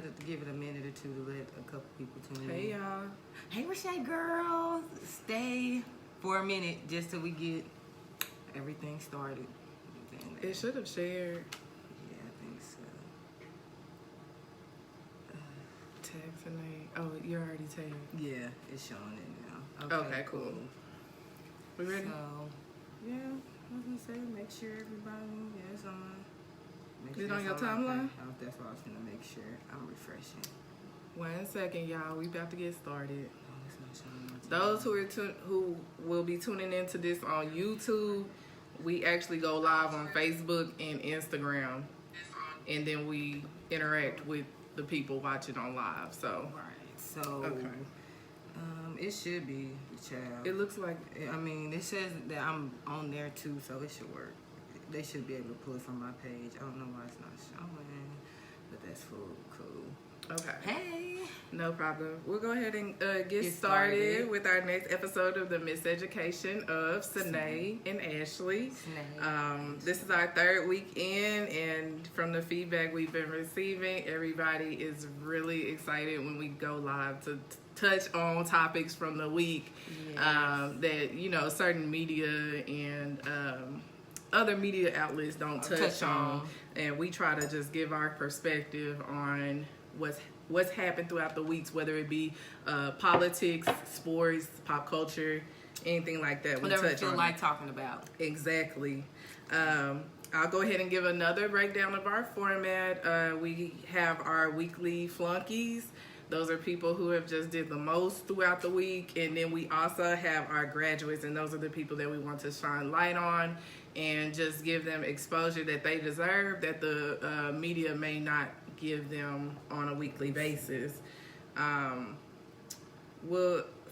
to give it a minute or two to let a couple people tune in. Hey, y'all. Hey, Rashay girl. Stay for a minute just till we get everything started. It should have shared. Yeah, I think so. Tag Senae. Oh, you're already tagged. Yeah, it's showing it now. Okay, cool. We ready? So, yeah, I was gonna say, make sure everybody is on. Is it on your timeline? That's what I was gonna make sure. I'm refreshing. 1 second, y'all. We about to get started. Oh, it's not showing my Those who will be tuning into this on YouTube, we actually go live on Facebook and Instagram, and then we interact with the people watching on live. So, right. So, okay. It should be, child. It looks like. I mean, it says that I'm on there too, so it should work. They should be able to pull it from my page. I don't know why it's not showing, but that's cool. Okay. Hey. No problem. We'll go ahead and get started with our next episode of the Miseducation of Senae and Ashley. This is our third week in, and from the feedback we've been receiving, everybody is really excited when we go live to touch on topics from the week. Yes. That, you know, certain media and other media outlets don't touch on. And we try to just give our perspective on what's happened throughout the weeks, whether it be politics, sports, pop culture, anything like that. Whatever you feel like talking about. Exactly. I'll go ahead and give another breakdown of our format. We have our weekly flunkies. Those are people who have just did the most throughout the week. And then we also have our graduates, and those are the people that we want to shine light on and just give them exposure that they deserve, that the media may not give them on a weekly basis. Well,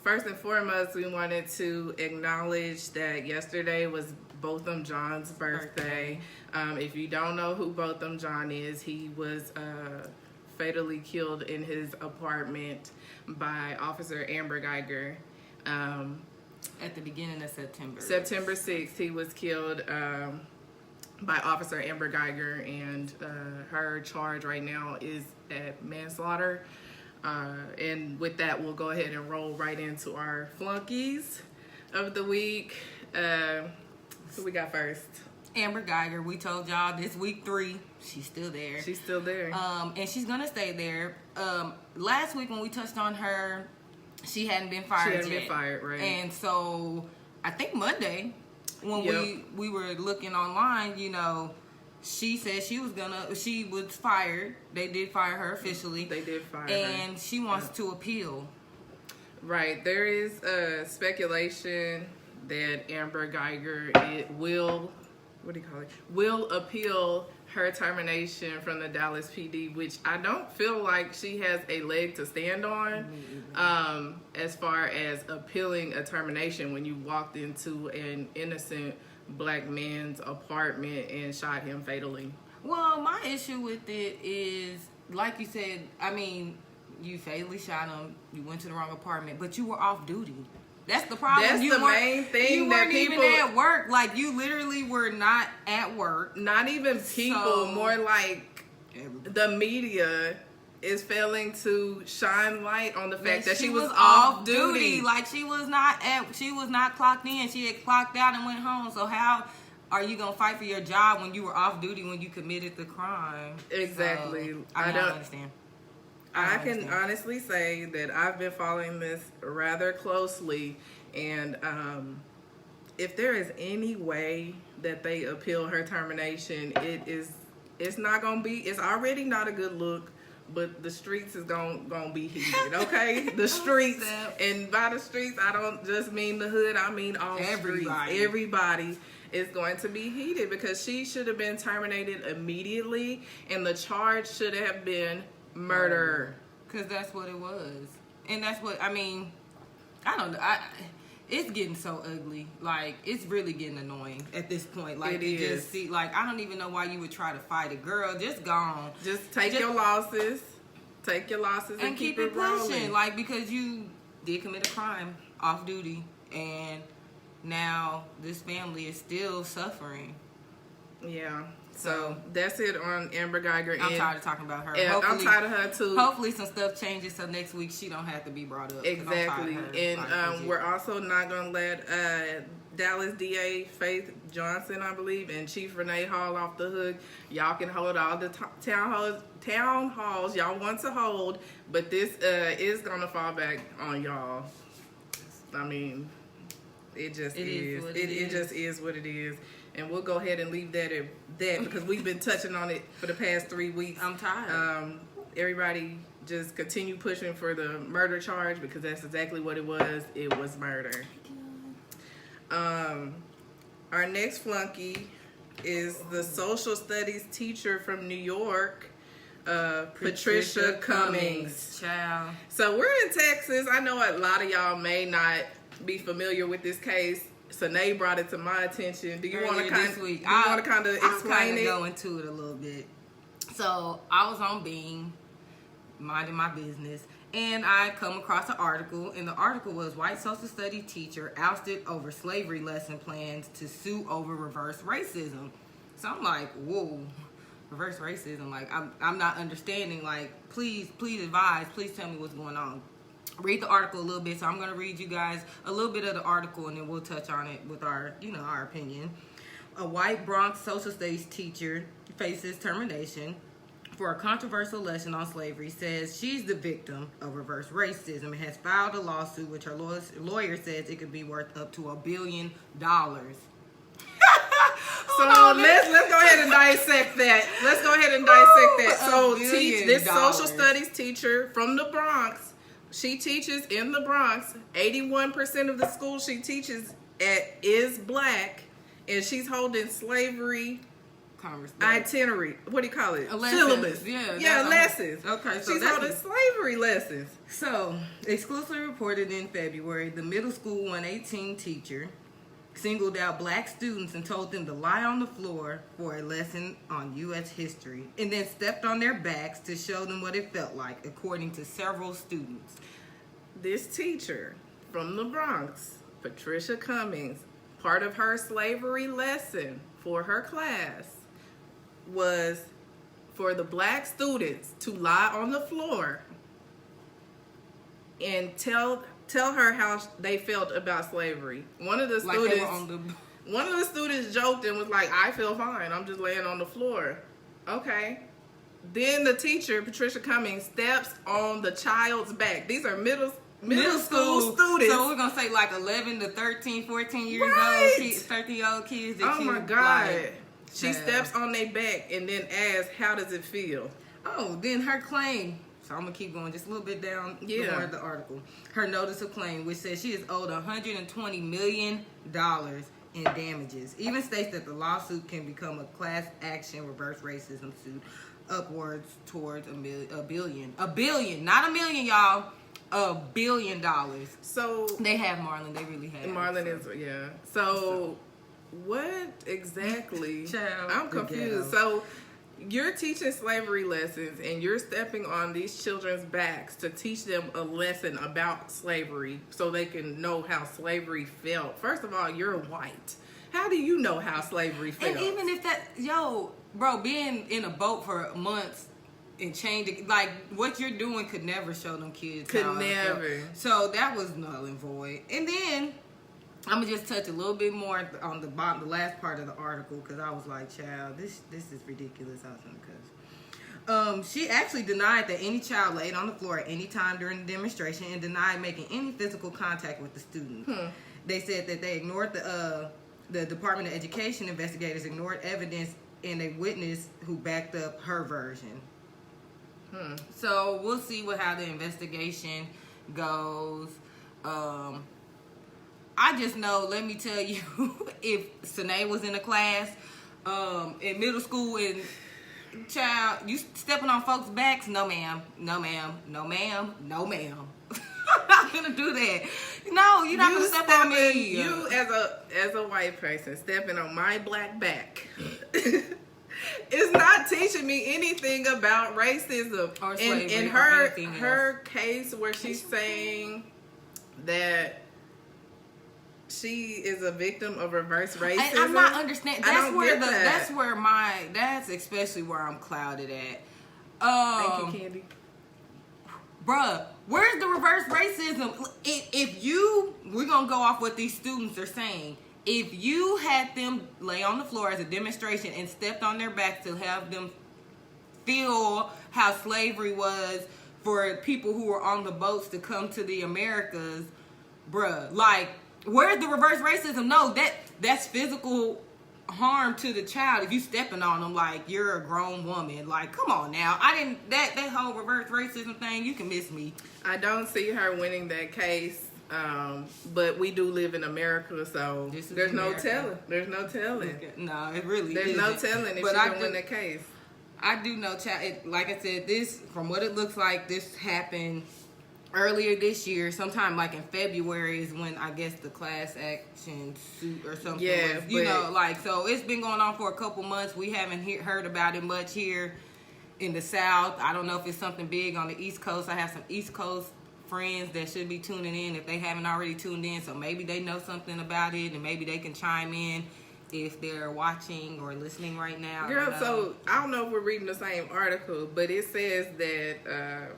first and foremost, we wanted to acknowledge that yesterday was Botham John's birthday. If you don't know who Botham John is, he was fatally killed in his apartment by Officer Amber Geiger. At the beginning of September. September 6th, he was killed by Officer Amber Geiger, and her charge right now is at manslaughter. And with that, we'll go ahead and roll right into our flunkies of the week. Who we got first? Amber Geiger. We told y'all this week 3. She's still there. She's still there. And she's gonna stay there. Last week when we touched on her, she hadn't been fired yet. She hadn't been fired, right. And so I think Monday when we were looking online, you know, she said she was fired. They did fire her officially. They did fire her. And she wants to appeal. Right. There is speculation that Amber Geiger will appeal her termination from the Dallas PD, which I don't feel like she has a leg to stand on as far as appealing a termination when you walked into an innocent black man's apartment and shot him fatally. Well, my issue with it is, like you said, I mean, you fatally shot him, you went to the wrong apartment, but you were off duty. That's the problem. That's the main thing. You weren't even at work. Like, you literally were not at work. Not even people, more like the media is failing to shine light on the fact that she was off duty. Like, she was not clocked in. She had clocked out and went home. So how are you gonna fight for your job when you were off duty when you committed the crime? Exactly. So, I don't understand. I can honestly say that I've been following this rather closely, and if there is any way that they appeal her termination, it's not gonna be. It's already not a good look, but the streets is gonna be heated. Okay, the streets, and by the streets, I don't just mean the hood. I mean all streets. Everybody is going to be heated because she should have been terminated immediately, and the charge should have been murder. Because that's what it was. And that's what, I mean, I don't know. It's getting so ugly. Like, it's really getting annoying at this point. Like, it is. Just see, like, I don't even know why you would try to fight it. Girl, just go on. Just take your losses. Take your losses and keep it rolling. Pushing. Like, because you did commit a crime off duty, and now this family is still suffering. Yeah. So that's it on Amber Geiger. I'm tired of talking about her. Yeah, I'm tired of her too. Hopefully some stuff changes so next week she don't have to be brought up. Exactly. And we're also not going to let Dallas DA Faith Johnson, I believe, and Chief Renee Hall off the hook. Y'all can hold all the town halls y'all want to hold, but this is going to fall back on y'all. I mean, it just is. It just is what it is. And we'll go ahead and leave that at that because we've been touching on it for the past 3 weeks. I'm tired. Everybody just continue pushing for the murder charge because that's exactly what it was. It was murder. Our next flunky is the social studies teacher from New York, Patricia Cummings. Child. So we're in Texas. I know a lot of y'all may not be familiar with this case. Senae brought it to my attention. Do you want to kind of explain it? Go into it a little bit. So I was on Bing, minding my business, and I come across an article, and the article was white social studies teacher ousted over slavery lesson plans to sue over reverse racism. So I'm like, whoa, reverse racism. Like I'm not understanding. Like please advise. Please tell me what's going on. Read the article a little bit. So I'm going to read you guys a little bit of the article and then we'll touch on it with our opinion. A white Bronx social studies teacher faces termination for a controversial lesson on slavery, says she's the victim of reverse racism and has filed a lawsuit which her lawyer says it could be worth up to $1 billion. So let's go ahead and dissect that. So this social studies teacher from the Bronx, she teaches in the Bronx. 81% of the school she teaches at is black, and she's holding slavery itinerary. What do you call it? Syllabus. Yeah, lessons. Okay, so she's holding slavery lessons. So, exclusively reported in February, the middle school 118 teacher singled out black students and told them to lie on the floor for a lesson on U.S. history and then stepped on their backs to show them what it felt like, according to several students. This teacher from the Bronx, Patricia Cummings, part of her slavery lesson for her class was for the black students to lie on the floor and tell her how they felt about slavery. One of the students joked and was like, "I feel fine. I'm just laying on the floor." Okay. Then the teacher, Patricia Cummings, steps on the child's back. These are middle school students. So we're going to say like 11 to 13, 14 years old, 13-year-old kids. Oh my God. She steps on their back and then asks, "How does it feel?" Oh, then her claim. So I'm going to keep going just a little bit down more of the article. Her notice of claim, which says she is owed $120 million in damages, even states that the lawsuit can become a class action reverse racism suit upwards towards $1 billion. $1 billion, not $1 million, y'all. $1 billion. So they have Marlon. They really have Marlon. So what exactly? Child, I'm confused. So you're teaching slavery lessons and you're stepping on these children's backs to teach them a lesson about slavery so they can know how slavery felt. First of all, you're white. How do you know how slavery felt? And even if that, being in a boat for months and changing, like what you're doing could never show them kids. Could never. So that was null and void. And then I'm gonna just touch a little bit more on the bottom, the last part of the article, because I was like, "Child, this is ridiculous." I was gonna cuss. She actually denied that any child laid on the floor at any time during the demonstration and denied making any physical contact with the students. They said that they ignored the Department of Education investigators ignored evidence and a witness who backed up her version. So we'll see how the investigation goes. I just know, let me tell you, if Senae was in a class in middle school and child, you stepping on folks' backs, no ma'am, no ma'am, no ma'am, no ma'am. I'm not gonna do that. No, you're not gonna step on me. You as a white person stepping on my black back is not teaching me anything about racism. Or slavery, in her case where she's saying that she is a victim of reverse racism. And I'm not understanding. That's That's especially where I'm clouded at. Thank you, Candy. Bruh, where's the reverse racism? We're gonna go off what these students are saying. If you had them lay on the floor as a demonstration and stepped on their backs to have them feel how slavery was for people who were on the boats to come to the Americas, bruh, like, where's the reverse racism? No, that's physical harm to the child. If you stepping on them like you're a grown woman, like, come on now. That whole reverse racism thing, you can miss me. I don't see her winning that case, but we do live in America, so there's no telling. There's no telling. No, it really there's isn't. No telling if she can win the case. I do know, like I said, this, from what it looks like, this happened earlier this year. Sometime like in February is when I guess the class action suit or something was, so it's been going on for a couple months. We haven't heard about it much here in the South. I don't know if it's something big on the East Coast. I have some East Coast friends that should be tuning in if they haven't already tuned in, so maybe they know something about it and maybe they can chime in if they're watching or listening right now. Girl, so I don't know if we're reading the same article, but it says that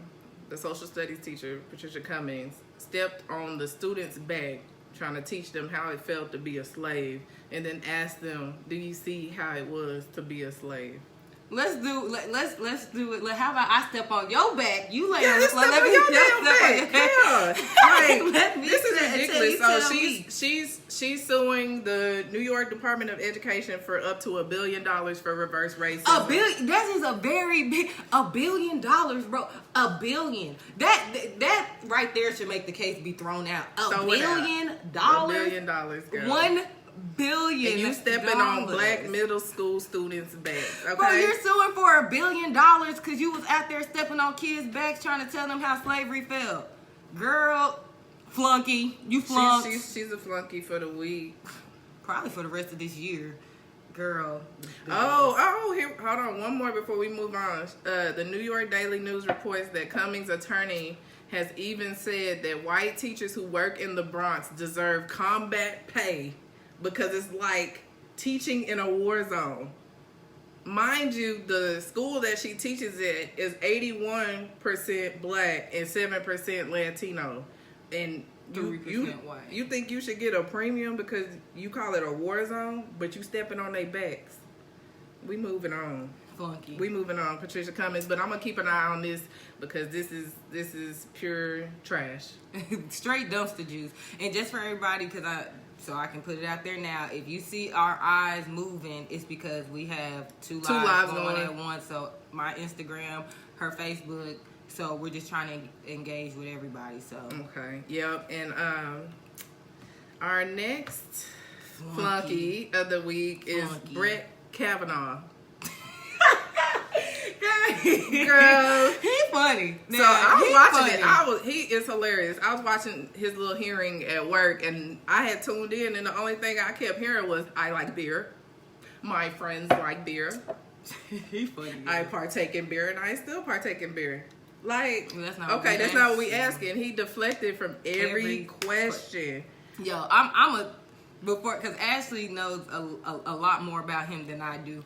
the social studies teacher, Patricia Cummings, stepped on the student's back trying to teach them how it felt to be a slave, and then asked them, do you see how it was to be a slave? Let's do it. How about I step on your back? You lay on your damn back. Like, this is ridiculous. So she's suing the New York Department of Education for up to $1 billion for reverse racism. $1 billion. That is a very big $1 billion, bro. $1 billion. That right there should make the case be thrown out. $1 billion. $1 billion. Girl. $1 billion. And you stepping on black middle school students' backs, okay? Bro, you're suing for $1 billion because you was out there stepping on kids' backs trying to tell them how slavery felt. Girl, flunky. You flunked. She's a flunky for the week. Probably for the rest of this year. Girl. Here, hold on. One more before we move on. The New York Daily News reports that Cummings' attorney has even said that white teachers who work in the Bronx deserve combat pay because it's like teaching in a war zone. Mind you, the school that she teaches at is 81% black and 7% Latino. And 3% white. You think you should get a premium because you call it a war zone, but you stepping on their backs. We moving on. Funky. We moving on, Patricia Cummings, but I'm gonna keep an eye on this because this is pure trash. Straight dumpster juice. And just for everybody, so I can put it out there now, if you see our eyes moving, it's because we have two lives going at once. So my Instagram, her Facebook. So we're just trying to engage with everybody. So okay, yep. And our next flunky of the week is Brett Kavanaugh. Girl, he funny. So I was watching it. He is hilarious. I was watching his little hearing at work, and I had tuned in, and the only thing I kept hearing was, "I like beer. My friends like beer. He funny. I partake in beer, and I still partake in beer." Like, that's not what we asking. He deflected from every question. Yo, because Ashley knows a lot more about him than I do.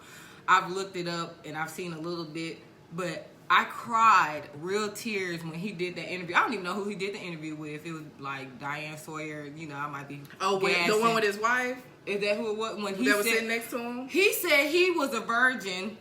I've looked it up and I've seen a little bit, but I cried real tears when he did that interview. I don't even know who he did the interview with. It was like Diane Sawyer. You know, I might be. Oh, the one with his wife. Is that who it was? When he was sitting next to him. He said he was a virgin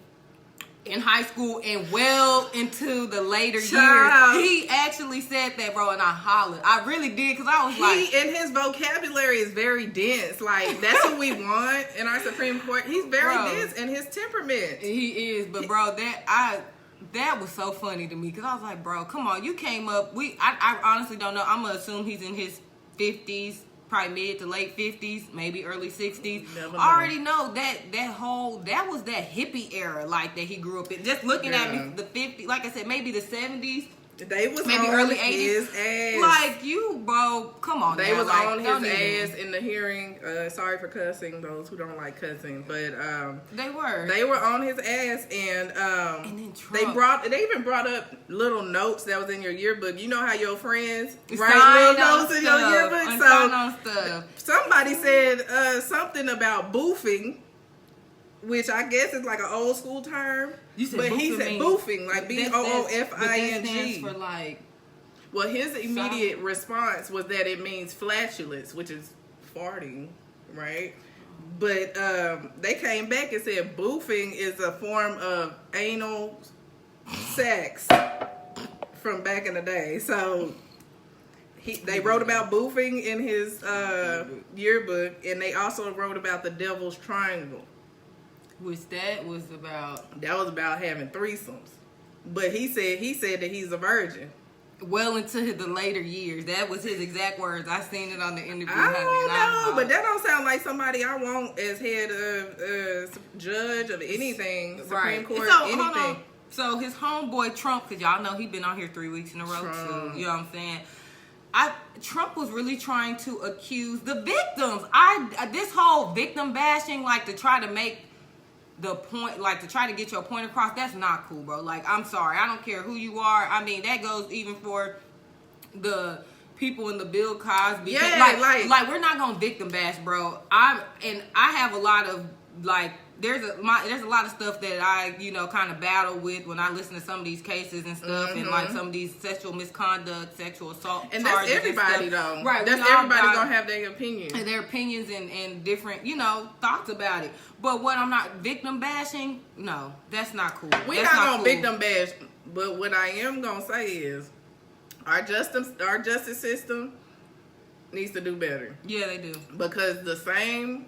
in high school and well into the later years. He actually said that, bro, and I hollered. I really did, because I was like... And his vocabulary is very dense. Like, that's what we want in our Supreme Court. He's very dense in his temperament. He is, but bro, that was so funny to me, because I was like, bro, come on, you came up... I honestly don't know. I'm going to assume he's in his 50s, probably mid to late 50s, maybe early 60s. I already know that was that hippie era, like, that he grew up in. Just looking at me, the 50s, like I said, maybe the 70s, They was maybe on early his 80s. ass. Like, you, bro, come on. They now. was like, on his ass in the hearing. Sorry for cussing, those who don't like cussing, but they were. They were on his ass, and then Trump. They even brought up little notes that was in your yearbook. You know how your friends Sign write little on notes in your stuff. yearbook. Sign on stuff. Somebody said something about boofing, which I guess is like an old school term. You said but he said boofing, like boofing. That stands for like. Well, his immediate response was that it means flatulence, which is farting, right? But they came back and said boofing is a form of anal sex from back in the day. So they wrote about boofing in his yearbook, and they also wrote about the Devil's Triangle. Which that was about having threesomes. But he said that he's a virgin. Well into the later years. That was his exact words. I seen it on the interview. I don't know, but that don't sound like somebody I want as head of judge of anything, Supreme Court, anything. So his homeboy Trump, because y'all know he been on here 3 weeks in a row too. You know what I'm saying? Trump was really trying to accuse the victims. This whole victim bashing, like to try to make the point, like to try to get your point across, that's not cool, bro. Like, I'm sorry, I don't care who you are. I mean, that goes even for the people in the Bill Cosby. Yeah, like we're not gonna victim bash, bro. I have a lot of like there's a lot of stuff that I kind of battle with when I listen to some of these cases and stuff, and like some of these sexual misconduct, sexual assault, and that's everybody though. Right, that's everybody gonna have their opinion and their opinions and different thoughts about it. But what I'm not victim bashing, no, that's not cool. We're not gonna victim bash, but what I am gonna say is our justice system needs to do better. Yeah, they do, because the same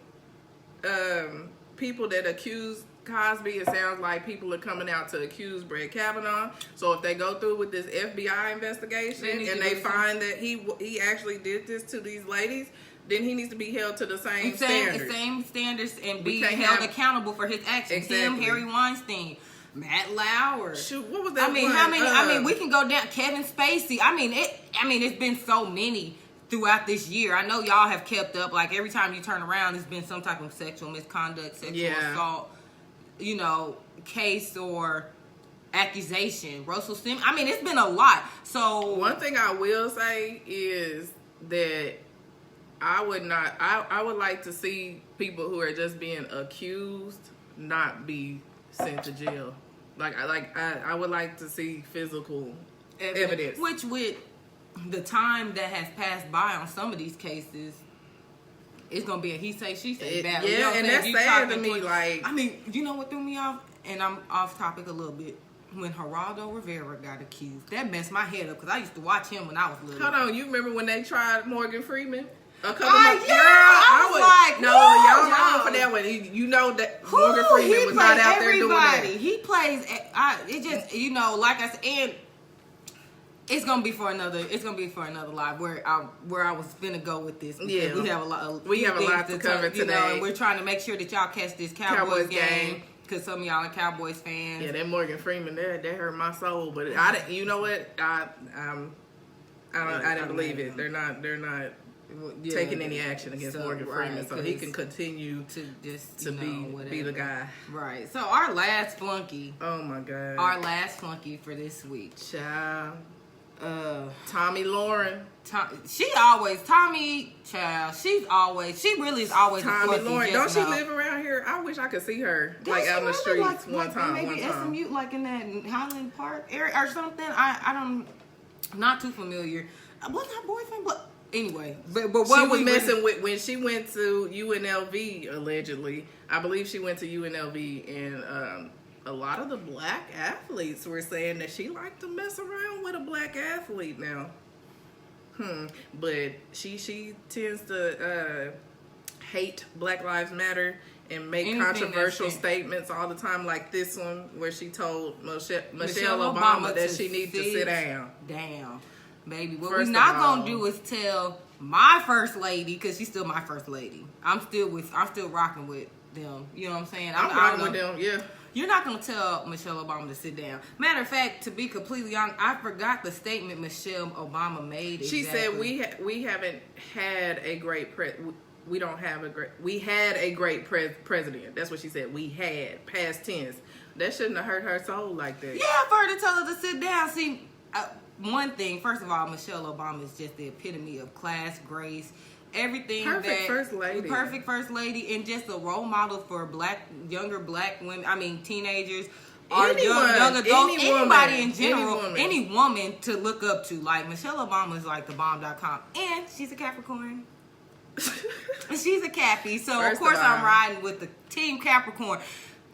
people that accuse Cosby, it sounds like people are coming out to accuse Brett Kavanaugh. So if they go through with this FBI investigation and they find that he actually did this to these ladies, then he needs to be held to the same standards. Same standards and be held accountable for his actions. Exactly. Him, Harry Weinstein, Matt Lauer. Shoot, what was that? I mean, how many? I mean, we can go down. Kevin Spacey. I mean, it's been so many throughout this year. I know y'all have kept up. Like every time you turn around, it's been some type of sexual misconduct, sexual assault, case or accusation. Russell Simmons. I mean, it's been a lot. So one thing I will say is that I would like to see people who are just being accused not be sent to jail. I would like to see physical evidence. Which with the time that has passed by on some of these cases, it's gonna be a he say she say battle. Yeah, and that's sad to me. I mean, you know what threw me off? And I'm off topic a little bit. When Geraldo Rivera got accused, that messed my head up because I used to watch him when I was little. Hold on, you remember when they tried Morgan Freeman? A couple months. Yeah, I was like, no, y'all wrong for that one. You know that Morgan Freeman was not out there doing that. He plays. It just like I said, and it's gonna be for another. It's gonna be for another live where I was finna go with this. Yeah, we have a lot. We have a lot to cover today, and we're trying to make sure that y'all catch this Cowboys game. Because some of y'all are Cowboys fans. Yeah, that Morgan Freeman, that hurt my soul. But you know what? I didn't believe it. They're not taking any action against Morgan Freeman, so he can continue to be the guy. Right. So our last flunky. Oh my God. Our last flunky for this week. Child. Tomi Lahren. She really is always Tomi a flunky. Lahren. Don't she live around here? I wish I could see her out in the streets one time. Maybe SMU, like in that Highland Park area or something. I don't, not too familiar. Wasn't her boyfriend? But anyway, but what she was messing with when she went to UNLV allegedly. I believe she went to UNLV and a lot of the black athletes were saying that she liked to mess around with a black athlete now. But she tends to hate Black Lives Matter and make controversial statements all the time, like this one where she told Michelle Obama that she needs to sit down. Damn, baby. What we're not gonna do is tell my first lady, because she's still my first lady. I'm still rocking with them. You know what I'm saying? I'm rocking with them. Yeah. You're not going to tell Michelle Obama to sit down. Matter of fact, to be completely honest, I forgot the statement Michelle Obama made. She said we haven't had a great we had a great president. That's what she said. We had, past tense. That shouldn't have hurt her soul like that. Yeah, for her to tell her to sit down. See, one thing, first of all, Michelle Obama is just the epitome of class, grace, everything. Perfect first lady. Perfect first lady, and just a role model for younger black women. I mean, teenagers, young adults, anybody in general, any woman to look up to. Like, Michelle Obama is like the bomb.com, and she's a Capricorn. She's a Cappy, so of course I'm riding with the team Capricorn.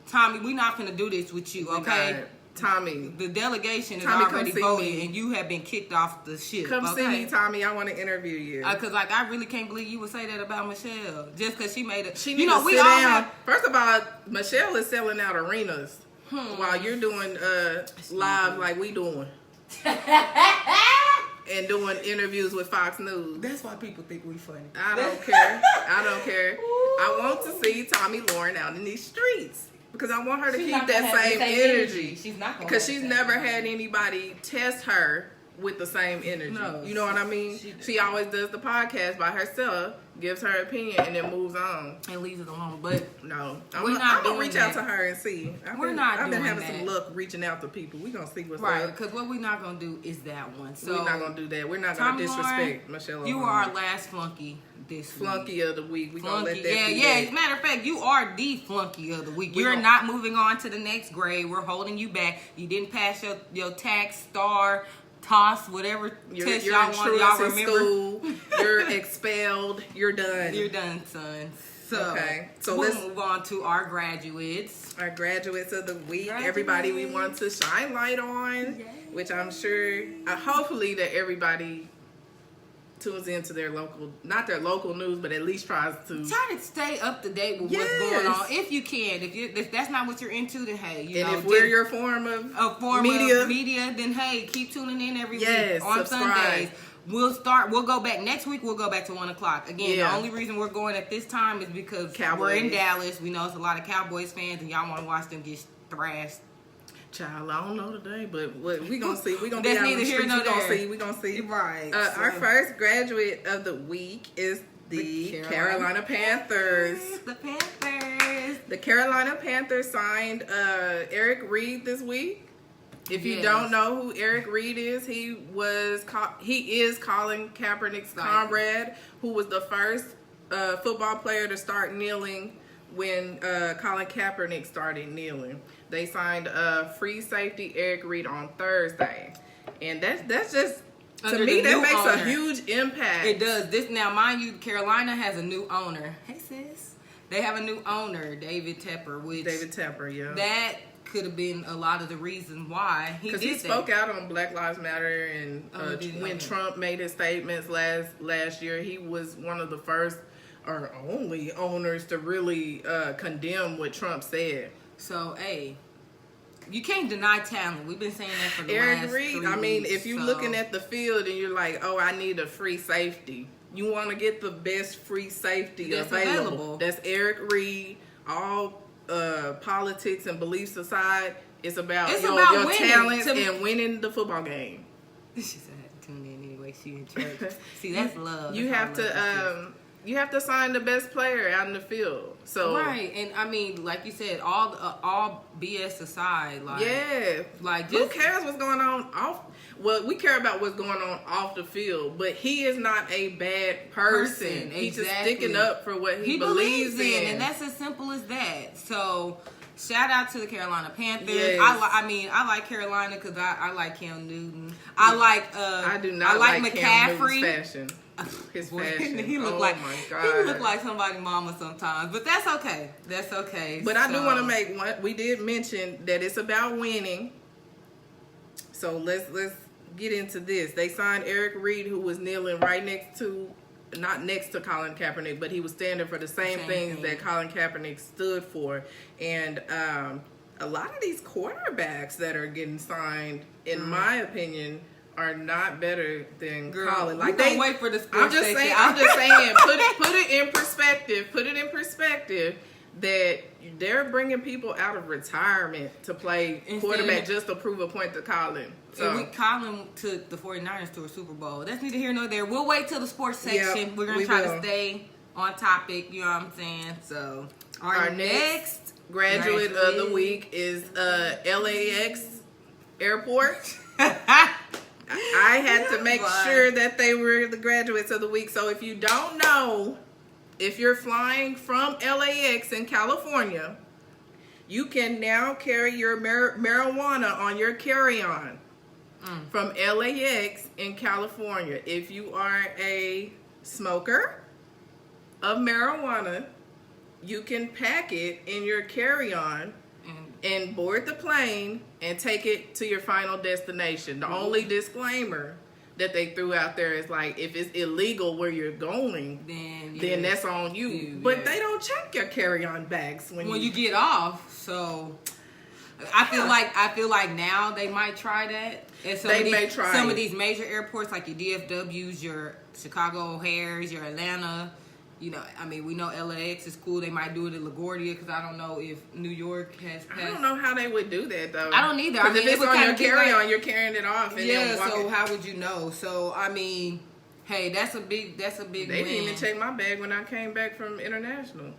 Tommy, we're not gonna do this with you, okay? Tommy, the delegation is already voted, and you have been kicked off the ship. Come see me, Tommy. I want to interview you. Because, like, I really can't believe you would say that about Michelle, just because she made it. She needs to sit down. First of all, Michelle is selling out arenas while you're doing live like we doing. And doing interviews with Fox News. That's why people think we funny. I don't care. I don't care. I want to see Tomi Lahren out in these streets. Because I want her to keep that same energy. She's not going to. Because she's never had anybody test her with the same energy. No, you know what I mean? She always does the podcast by herself, gives her opinion, and then moves on. And leaves it alone. But no, I'm going to reach out to her and see. I've been having some luck reaching out to people. We're going to see what's up. Right, because what we're not going to do is that one. So we're not going to do that. We're not going to disrespect Michelle Obama. You are our last flunky. This flunky of the week. We gonna let that be. As a matter of fact, you are the flunky of the week. You're not moving on to the next grade. We're holding you back. You didn't pass your tax, star, toss, whatever test y'all want. Y'all remember? School. You're expelled. You're done. You're done, son. So let's move on to our graduates. Our graduates of the week. Everybody we want to shine light on, which I'm sure, hopefully that everybody tunes into their local, not their local news, but at least tries to stay up to date with what's going on if you can. If that's not what you're into, then hey, if we're your form of media, then hey, keep tuning in every week on Sundays. We'll go back next week. We'll go back to 1:00 again. The only reason we're going at this time is because we're in Dallas. We know it's a lot of Cowboys fans, and y'all want to watch them get thrashed. Child, I don't know today, but we gonna see. We gonna be out on the streets. We gonna see. Right. Our first graduate of the week is the Carolina Panthers. The Panthers. The Carolina Panthers signed Eric Reid this week. If you don't know who Eric Reid is, he is Colin Kaepernick's comrade, who was the first football player to start kneeling when Colin Kaepernick started kneeling. They signed free safety Eric Reid on Thursday, and that's just to me that makes a huge impact. It does. This now, mind you, Carolina has a new owner. Hey sis, they have a new owner, David Tepper. That could have been a lot of the reason why he did that. Because he spoke out on Black Lives Matter, and when Trump made his statements last year, he was one of the first or only owners to really condemn what Trump said. So, hey, you can't deny talent. We've been saying that for the last 3 weeks. I mean, if you're looking at the field and you're like, oh, I need a free safety. You want to get the best free safety available. That's Eric Reid. All politics and beliefs aside, it's about your talent and winning the football game. She said I had to tune in anyway. She in church. See, that's love. You have to sign the best player out in the field. So right, and I mean, like you said, all BS aside, who cares what's going on off? Well, we care about what's going on off the field, but he is not a bad person. He's just sticking up for what he believes in, and that's as simple as that. So, shout out to the Carolina Panthers. Yes. I like Carolina because I like Cam Newton. I do not like McCaffrey. Cam Newton's fashion. His fashion. He looked like somebody's mama sometimes, but that's okay. That's okay. But I do want to make one. We did mention that it's about winning. So let's get into this. They signed Eric Reid, who was kneeling not next to Colin Kaepernick, but he was standing for the same things that Colin Kaepernick stood for. And a lot of these quarterbacks that are getting signed, in my opinion, are not better than Colin. Like they wait for the sports I'm just saying. Put it in perspective. that they're bringing people out of retirement to play quarterback just to prove a point to Colin. So Colin took the 49ers to a Super Bowl. That's neither here nor there. We'll wait till the sports section. Yep, we're going to try to stay on topic. You know what I'm saying? So our next graduate of the week is LAX Airport. I had to make sure that they were the graduates of the week. So if you don't know, if you're flying from LAX in California, you can now carry your marijuana on your carry-on from LAX in California. If you are a smoker of marijuana, you can pack it in your carry-on and board the plane and take it to your final destination. The only disclaimer that they threw out there is like, if it's illegal where you're going, then that's on you. But they don't check your carry-on bags when you get off. So I feel like now they might try that. And some of these major airports like your DFWs, your Chicago O'Hare's, your Atlanta. You know, I mean, we know LAX is cool. They might do it at LaGuardia because I don't know if New York has passed. I don't know how they would do that though. I don't either. I mean, if it's on your carry-on, you're carrying it off. And so how would you know? So I mean, hey, that's a big. They didn't even check my bag when I came back from international.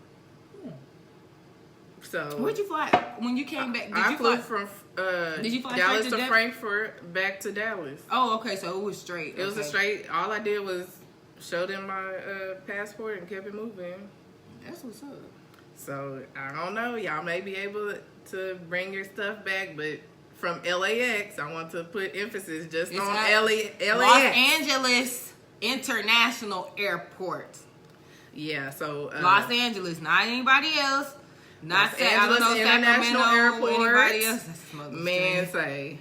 So where'd you fly when you came back? I flew from Dallas to Frankfurt back to Dallas. Oh, okay. So it was straight. It was a straight. All I did was show them my passport and kept it moving. That's what's up. So I don't know. Y'all may be able to bring your stuff back, but from LAX, I want to put emphasis just on LAX. Los Angeles International Airport. Yeah. So Los Angeles, not anybody else. Not Los Angeles International Airport. Anybody else. Man, say.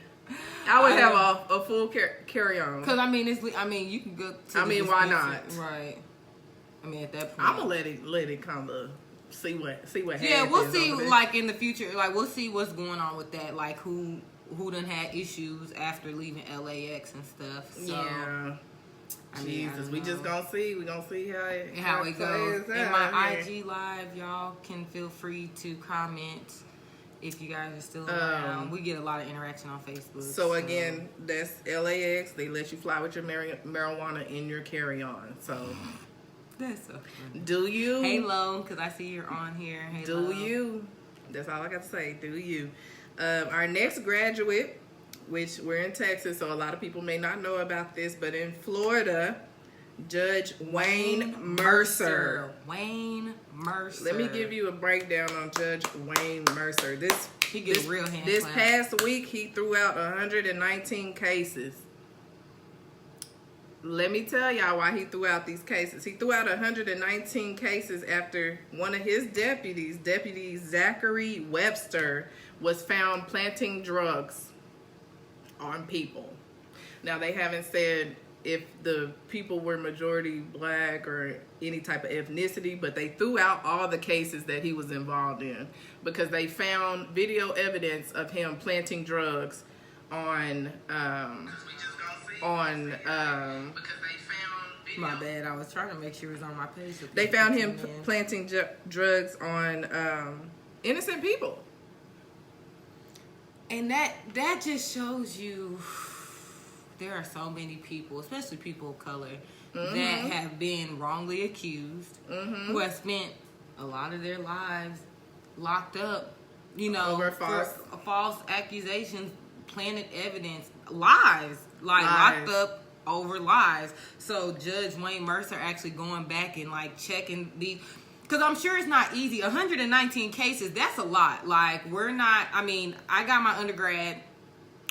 I would have a full carry-on. Because, I mean, you can go to why not? Right. I mean, at that point. I'm going to let it kind of see what happens. Yeah, we'll see, like, in the future. Like, we'll see what's going on with that. Like, who done had issues after leaving LAX and stuff. So, yeah. Jesus, we just going to see. We're going to see how it goes. In my IG Live, y'all can feel free to comment. If you guys are still around, we get a lot of interaction on Facebook. So again, that's LAX. They let you fly with your marijuana in your carry-on. So that's so funny. Do you? Hey, Lo, because I see you're on here. Hey, do you? That's all I got to say. Do you? Our next graduate, which we're in Texas, so a lot of people may not know about this, but in Florida, Judge Wayne Mercer. Wayne Mercer. Let me give you a breakdown on Judge Wayne Mercer. This past week, he threw out 119 cases. Let me tell y'all why he threw out these cases. He threw out 119 cases after one of his deputies, Deputy Zachary Webster, was found planting drugs on people. Now, they haven't said if the people were majority black or any type of ethnicity, but they threw out all the cases that he was involved in because they found video evidence of him planting drugs on my bad, I was trying to make sure it was on my page. They found him planting drugs on innocent people. And that just shows you there are so many people, especially people of color, that have been wrongly accused, who have spent a lot of their lives locked up, over false accusations, planted evidence, lies, locked up over lies. So Judge Wayne Mercer actually going back and checking these, because I'm sure it's not easy. 119 cases, that's a lot. I got my undergrad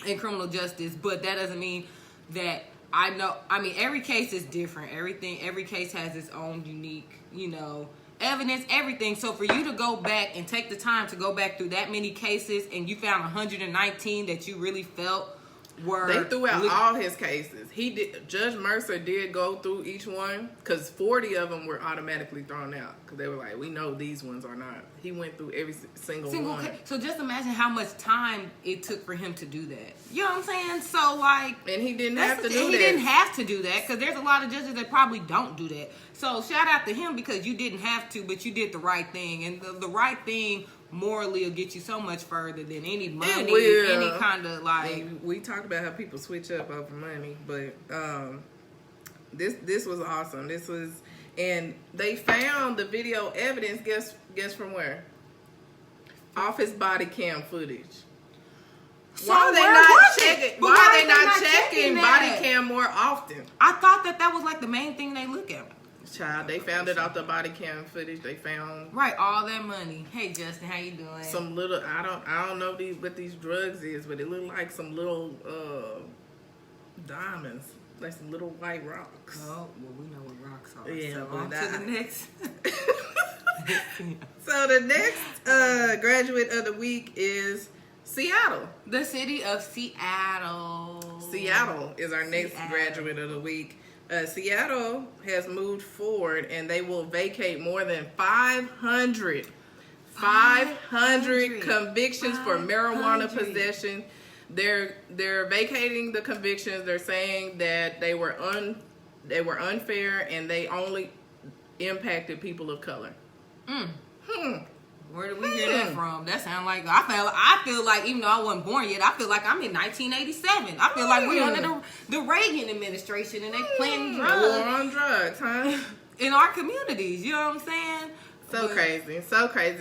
in criminal justice, but that doesn't mean that I know. Every case is different. Every case has its own unique, evidence, everything. So for you to go back and take the time to go back through that many cases and you found 119 that you really felt were... They threw out all his cases. Judge Mercer did go through each one, because 40 of them were automatically thrown out, because they were like, we know these ones are not. He went through every single one. So just imagine how much time it took for him to do that. You know what I'm saying? So, like... And he didn't have to do that. He didn't have to do that, because there's a lot of judges that probably don't do that. So shout out to him, because you didn't have to, but you did the right thing. And the right thing morally will get you so much further than any money, any kind of like... And we talked about how people switch up over money, but this was awesome. This was... And they found the video evidence, guess from where? Off his body cam footage. So why are they not checking body cam more often? I thought that was like the main thing they look at. Child, they found it off the body cam footage. They found all that money. Hey Justin, how you doing? Some little I don't know what these drugs is, but it looked like some little diamonds, like some little white rocks. Oh, well, we know what rocks are. Yeah, so on to the next. So the next graduate of the week is Seattle. The city of Seattle. Seattle is our next graduate of the week. Seattle has moved forward, and they will vacate more than 500 convictions for marijuana possession. They're vacating the convictions. They're saying that they were unfair, and they only impacted people of color. Where did we hear that from? That sounds like I feel like even though I wasn't born yet, I feel like I'm in 1987. I feel like we're under the Reagan administration and they planting drugs. War on drugs, huh? In our communities, you know what I'm saying? So crazy.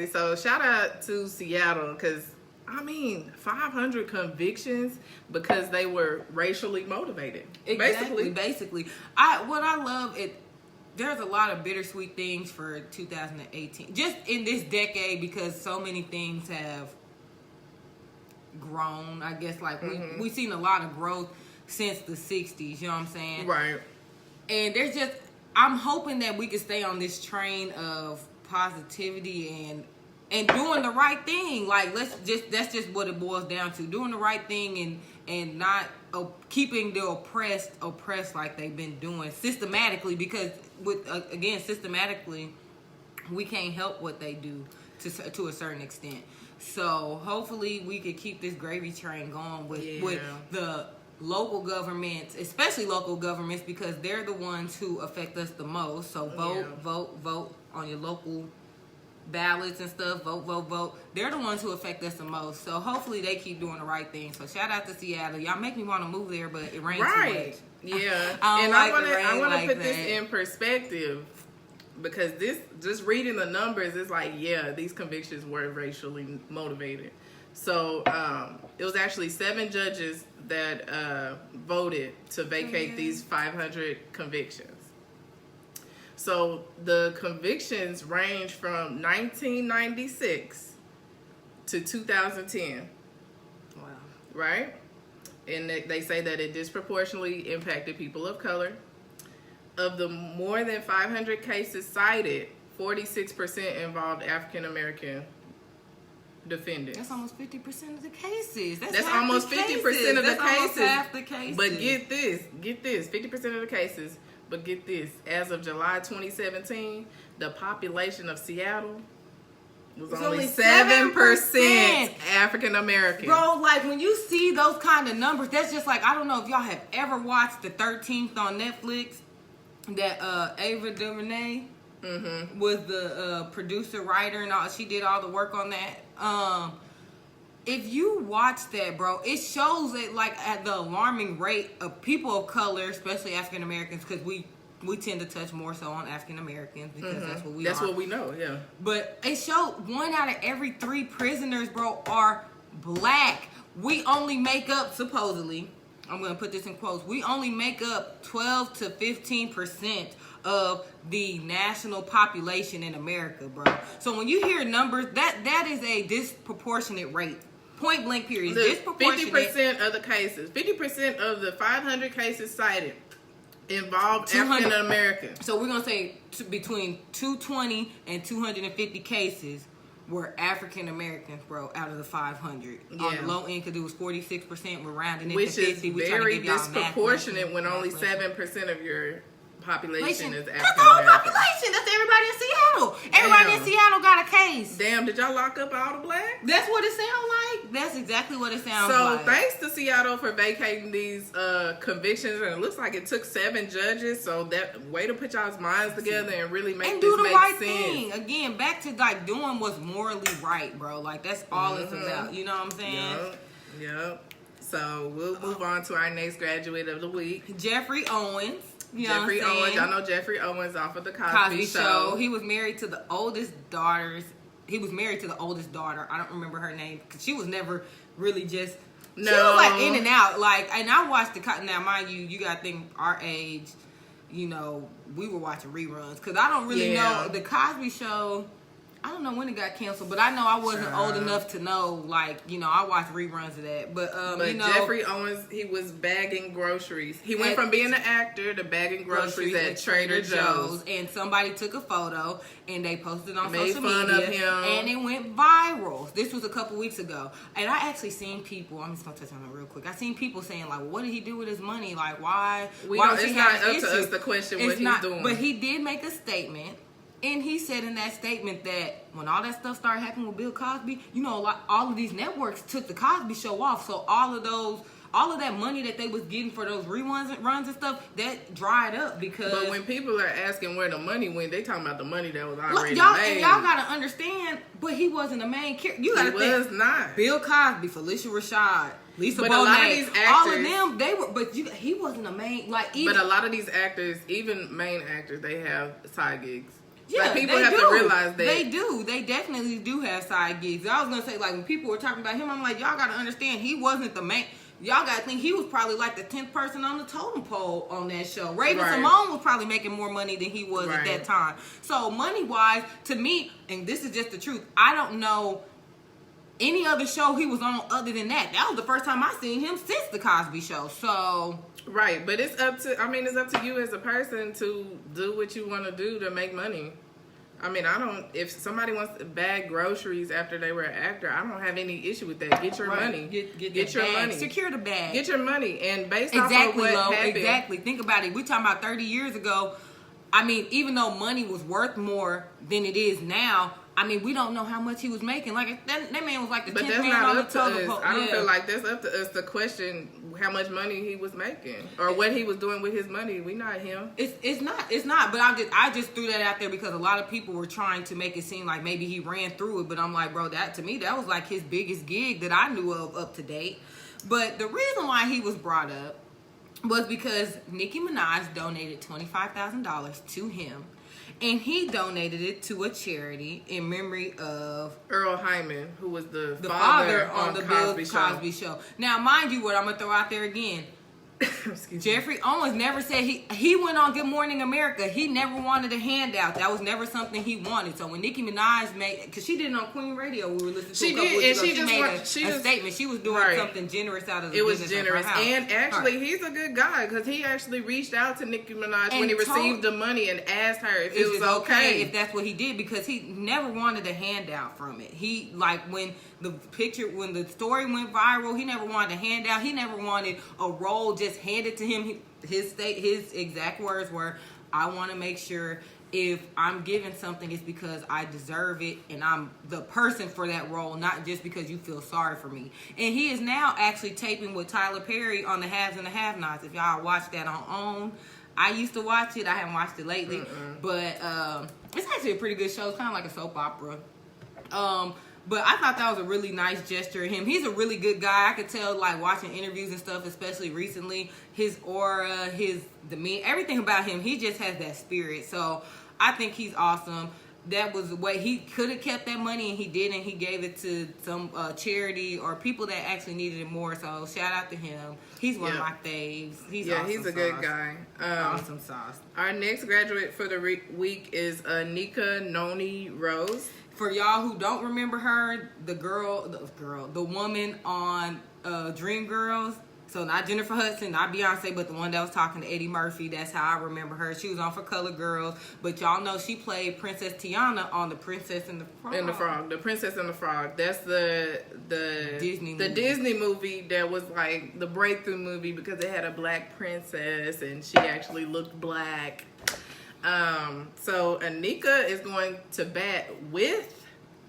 So shout out to Seattle, because 500 convictions because they were racially motivated. Exactly. Basically, what I love it. There's a lot of bittersweet things for 2018. Just in this decade, because so many things have grown. I guess we've seen a lot of growth since the 60s, you know what I'm saying? Right. And I'm hoping that we can stay on this train of positivity and doing the right thing. Like that's just what it boils down to. Doing the right thing and not keeping the oppressed like they've been doing systematically, because systematically we can't help what they do to a certain extent. So hopefully we could keep this gravy train going with the local governments, especially local governments, because they're the ones who affect us the most. So vote on your local ballots and stuff. Vote. They're the ones who affect us the most. So hopefully they keep doing the right thing. So shout out to Seattle. Y'all make me want to move there, but it rains too much. Yeah. I want to put this in perspective, because just reading the numbers is like, these convictions were racially motivated. So it was actually 7 judges that voted to vacate these 500 convictions. So the convictions range from 1996 to 2010. Wow. Right? And they say that it disproportionately impacted people of color. Of the more than 500 cases cited, 46% involved African American defendants. That's almost 50% of the cases. That's almost 50% of the cases. Almost half the cases. But get this, 50% of the cases. But get this, as of July 2017, the population of Seattle was only 7% African American. Bro, like when you see those kind of numbers, that's just like, I don't know if y'all have ever watched The 13th on Netflix, that Ava DuVernay was the producer, writer, and all. She did all the work on that. If you watch that, bro, it shows it like at the alarming rate of people of color, especially African Americans, because we tend to touch more so on African Americans because that's what we are. That's what we know, yeah. But it showed 1 out of every 3 prisoners, bro, are black. We only make up, supposedly, I'm going to put this in quotes, we only make up 12 to 15% of the national population in America, bro. So when you hear numbers, that is a disproportionate rate. Point blank period. 50% of the cases, 50% of the 500 cases cited involved African Americans. So we're going to say between 220 and 250 cases were African Americans, bro, out of the 500. Yeah. On the low end, because it was 46%. We're rounding it which to 50. is We're trying to very give y'all disproportionate when only 7% of your population is That's African the whole American. population. That's everybody in Seattle. Everybody in Seattle got a case. Damn, did y'all lock up all the blacks? That's what it sounds like. That's exactly what it sounds So like. thanks to Seattle for vacating these convictions, and it looks like it took 7 judges. So that way to put y'all's minds together and really make and this do the make right sense. thing. Again, back to like doing what's morally right, bro. Like that's all it's about. You know what I'm saying? Yep. So we'll move on to our next graduate of the week. Jeffrey Owens. You know Jeffrey what I'm Owens. saying? Y'all know Jeffrey Owens off of the Cosby Show. He was married to the oldest daughters. He was married to the oldest daughter. I don't remember her name because she was never really just. No. She was like in and out. Like, and I watched now, mind you, you gotta think our age. You know, we were watching reruns because I don't really know the Cosby Show. I don't know when it got canceled, but I know I wasn't old enough to know. Like, you know, I watched reruns of that. But you know, Jeffrey Owens, he was bagging groceries. He went from being an actor to bagging groceries at Trader Joe's. And somebody took a photo and they posted on Made social fun media, of him. and it went viral. This was a couple weeks ago, and I actually seen people. I'm just gonna touch on it real quick. I seen people saying like, "What did he do with his money? Like, why? It's not up to us to question what he's doing." But he did make a statement. And he said in that statement that when all that stuff started happening with Bill Cosby, you know, all of these networks took the Cosby Show off. So all of that money that they was getting for those runs and stuff, that dried up because. But when people are asking where the money went, they talking about the money that was already y'all, made. And y'all gotta understand, but he wasn't the main character. You gotta think. He was not. Bill Cosby, Felicia Rashad, Lisa Bonet, a lot of these actors, all of them, they were. But he wasn't a main. But a lot of these actors, even main actors, they have side gigs. Yeah, like people have to realize that. They do. They definitely do have side gigs. I was going to say, like, when people were talking about him, I'm like, y'all got to understand, he wasn't the main. Y'all got to think he was probably like the 10th person on the totem pole on that show. Raven Simone was probably making more money than he was at that time. So, money-wise, to me, and this is just the truth, I don't know any other show he was on other than that. That was the first time I seen him since the Cosby Show. So... Right, but it's up to you as a person to do what you want to do to make money. I mean, if somebody wants to bag groceries after they were an actor, I don't have any issue with that. Get your money. Get your money. Secure the bag. Get your money. And based off of what happened. Exactly. Think about it. We're talking about 30 years ago. I mean, even though money was worth more than it is now, I mean, we don't know how much he was making. Like, that man was like the 10th man on the totem pole. I don't feel like that's up to us to question how much money he was making or what he was doing with his money. We not him. It's not. But I just threw that out there because a lot of people were trying to make it seem like maybe he ran through it. But I'm like, bro, that to me, that was like his biggest gig that I knew of up to date. But the reason why he was brought up was because Nicki Minaj donated $25,000 to him. And he donated it to a charity in memory of Earl Hyman, who was the father on the Bill Cosby Show. Now, mind you, what I'm going to throw out there again. Jeffrey Owens never said he went on Good Morning America. He never wanted a handout. That was never something he wanted. So when Nicki Minaj because she did it on Queen Radio, we were listening to a couple weeks ago. She made a statement. She was doing something generous out of the business. It was generous, and actually, he's a good guy because he actually reached out to Nicki Minaj when he received the money and asked her if it was okay if that's what he did because he never wanted a handout from it. He when the story went viral, he never wanted a handout. He never wanted a role just handed to him. His exact words were, I want to make sure if I'm given something, it's because I deserve it and I'm the person for that role, not just because you feel sorry for me. And he is now actually taping with Tyler Perry on The Haves and the Have-Nots. If y'all watch that on OWN, I used to watch it. I haven't watched it lately, but it's actually a pretty good show. It's kind of like a soap opera. But I thought that was a really nice gesture of him. He's a really good guy. I could tell, like, watching interviews and stuff, especially recently, his aura, his demeanor, everything about him, he just has that spirit. So I think he's awesome. That was the way he could have kept that money, and he didn't. He gave it to some charity or people that actually needed it more. So shout out to him. He's one of my faves. He's a good guy. Awesome sauce. Our next graduate for the week is Nika Noni Rose. For y'all who don't remember her, the woman on Dreamgirls, So not Jennifer Hudson, not Beyonce, but the one that was talking to Eddie Murphy. That's how I remember her. She was on for Colored Girls, but y'all know she played Princess Tiana on The Princess and the Frog. The Princess and the Frog. That's the Disney movie that was like the breakthrough movie because it had a black princess and she actually looked black. So Anika is going to bat with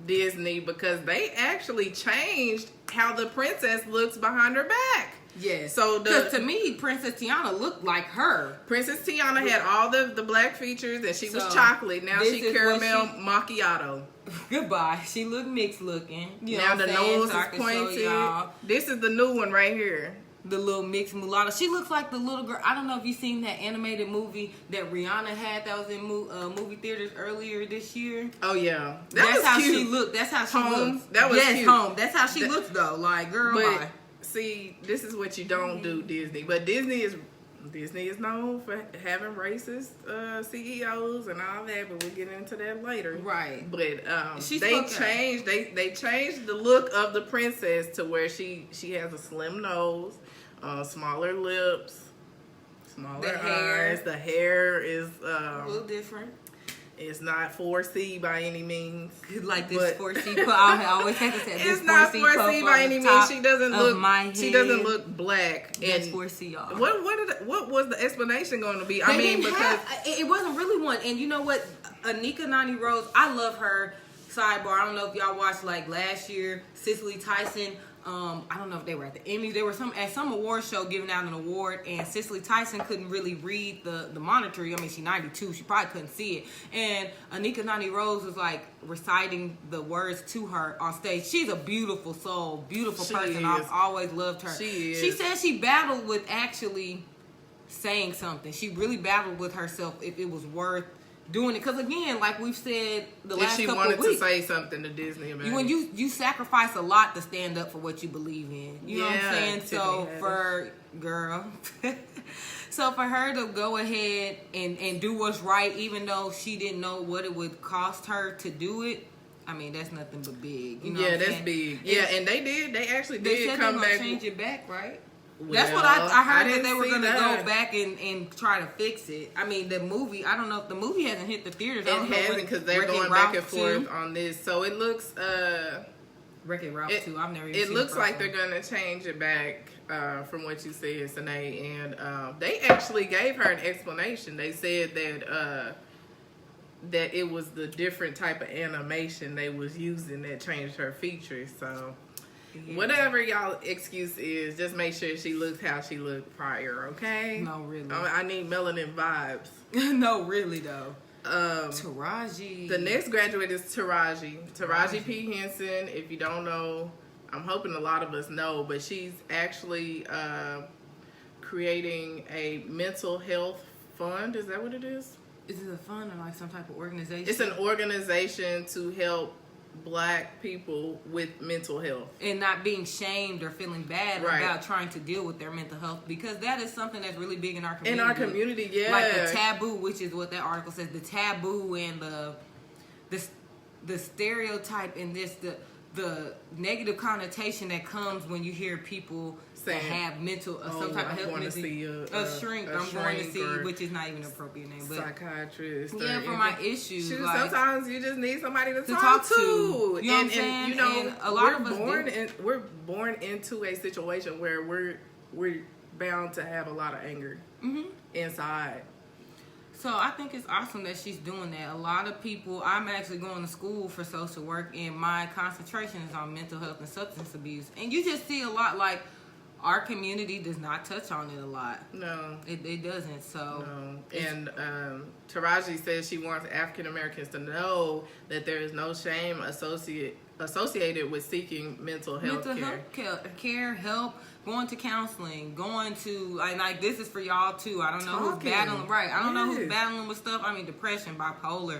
Disney because they actually changed how the princess looks behind her back. Yes. So because to me, Princess Tiana looked like her. Princess Tiana had all the black features and she was chocolate. Now she caramel macchiato. Goodbye. She looked mixed looking. You now know the nose is pointed. This is the new one right here. The little mixed mulatto. She looks like the little girl. I don't know if you've seen that animated movie that Rihanna had that was in movie theaters earlier this year. Oh yeah, that's how cute. She looked. That's how she looks. That was cute. Home. That's how she looks though. Like girl, bye. See, this is what you don't do, Disney. But Disney is known for having racist CEOs and all that. But we'll get into that later, right? But they changed the look of the princess to where she has a slim nose, smaller lips, smaller eyes. The hair is a little different. It's not 4C by any means. Like this 4C. I always have to say this. It's not 4C by any means. She doesn't look. She doesn't look black. That's 4C, y'all. What was the explanation going to be? Because it wasn't really one. And you know what? Anika Nani Rose. I love her. Sidebar. I don't know if y'all watched like last year. Cicely Tyson. I don't know if they were at the Emmys. They were at some award show giving out an award, and Cicely Tyson couldn't really read the monitor. I mean, she's 92. She probably couldn't see it. And Anika Nani Rose was like reciting the words to her on stage. She's a beautiful soul, beautiful person. I've always loved her. She said she battled with actually saying something. She really battled with herself if it was worth doing it, because again, like we've said the last couple of weeks, she wanted to say something to Disney about when you sacrifice a lot to stand up for what you believe in. You know what I'm saying? So for her to go ahead and do what's right, even though she didn't know what it would cost her to do it. I mean, that's nothing but big. You know what I'm that's saying? big. Yeah, and they actually did come back. Change it back, right? Well, that's what I heard, that they were going to go back and try to fix it. I mean, the movie, I don't know if the movie hasn't hit the theaters. It hasn't, because they're going back and forth on this. So it looks... Wreck-It Ralph 2, I've never even seen it. It looks like they're going to change it back from what you said, Senae. And they actually gave her an explanation. They said that it was the different type of animation they was using that changed her features. So... Yeah. Whatever y'all excuse is, just make sure she looks how she looked prior, okay? No, really. I need melanin vibes. No, really, though. Taraji. The next graduate is Taraji P. Henson. If you don't know, I'm hoping a lot of us know, but she's actually creating a mental health fund. Is that what it is? Is it a fund or like some type of organization? It's an organization to help Black people with mental health and not being shamed or feeling bad about trying to deal with their mental health, because that is something that's really big in our community. Like the taboo, which is what that article says, the taboo and the stereotype and the negative connotation that comes when you hear people that have mental some type of health a shrink. I'm going to see, which is not even an appropriate name, but psychiatrist. Yeah, for my issues. Sometimes you just need somebody to talk to. You know what I'm saying? You know, and a lot of us we're born into a situation where we're bound to have a lot of anger inside. So I think it's awesome that she's doing that. A lot of people, I'm actually going to school for social work, and my concentration is on mental health and substance abuse. And you just see a lot, like, our community does not touch on it a lot. No. It doesn't, so. No. And Taraji says she wants African Americans to know that there is no shame associated with seeking mental health care. Help, going to counseling, going to, like this is for y'all too. I don't know who's battling, I don't know who's battling with stuff. I mean, depression, bipolar,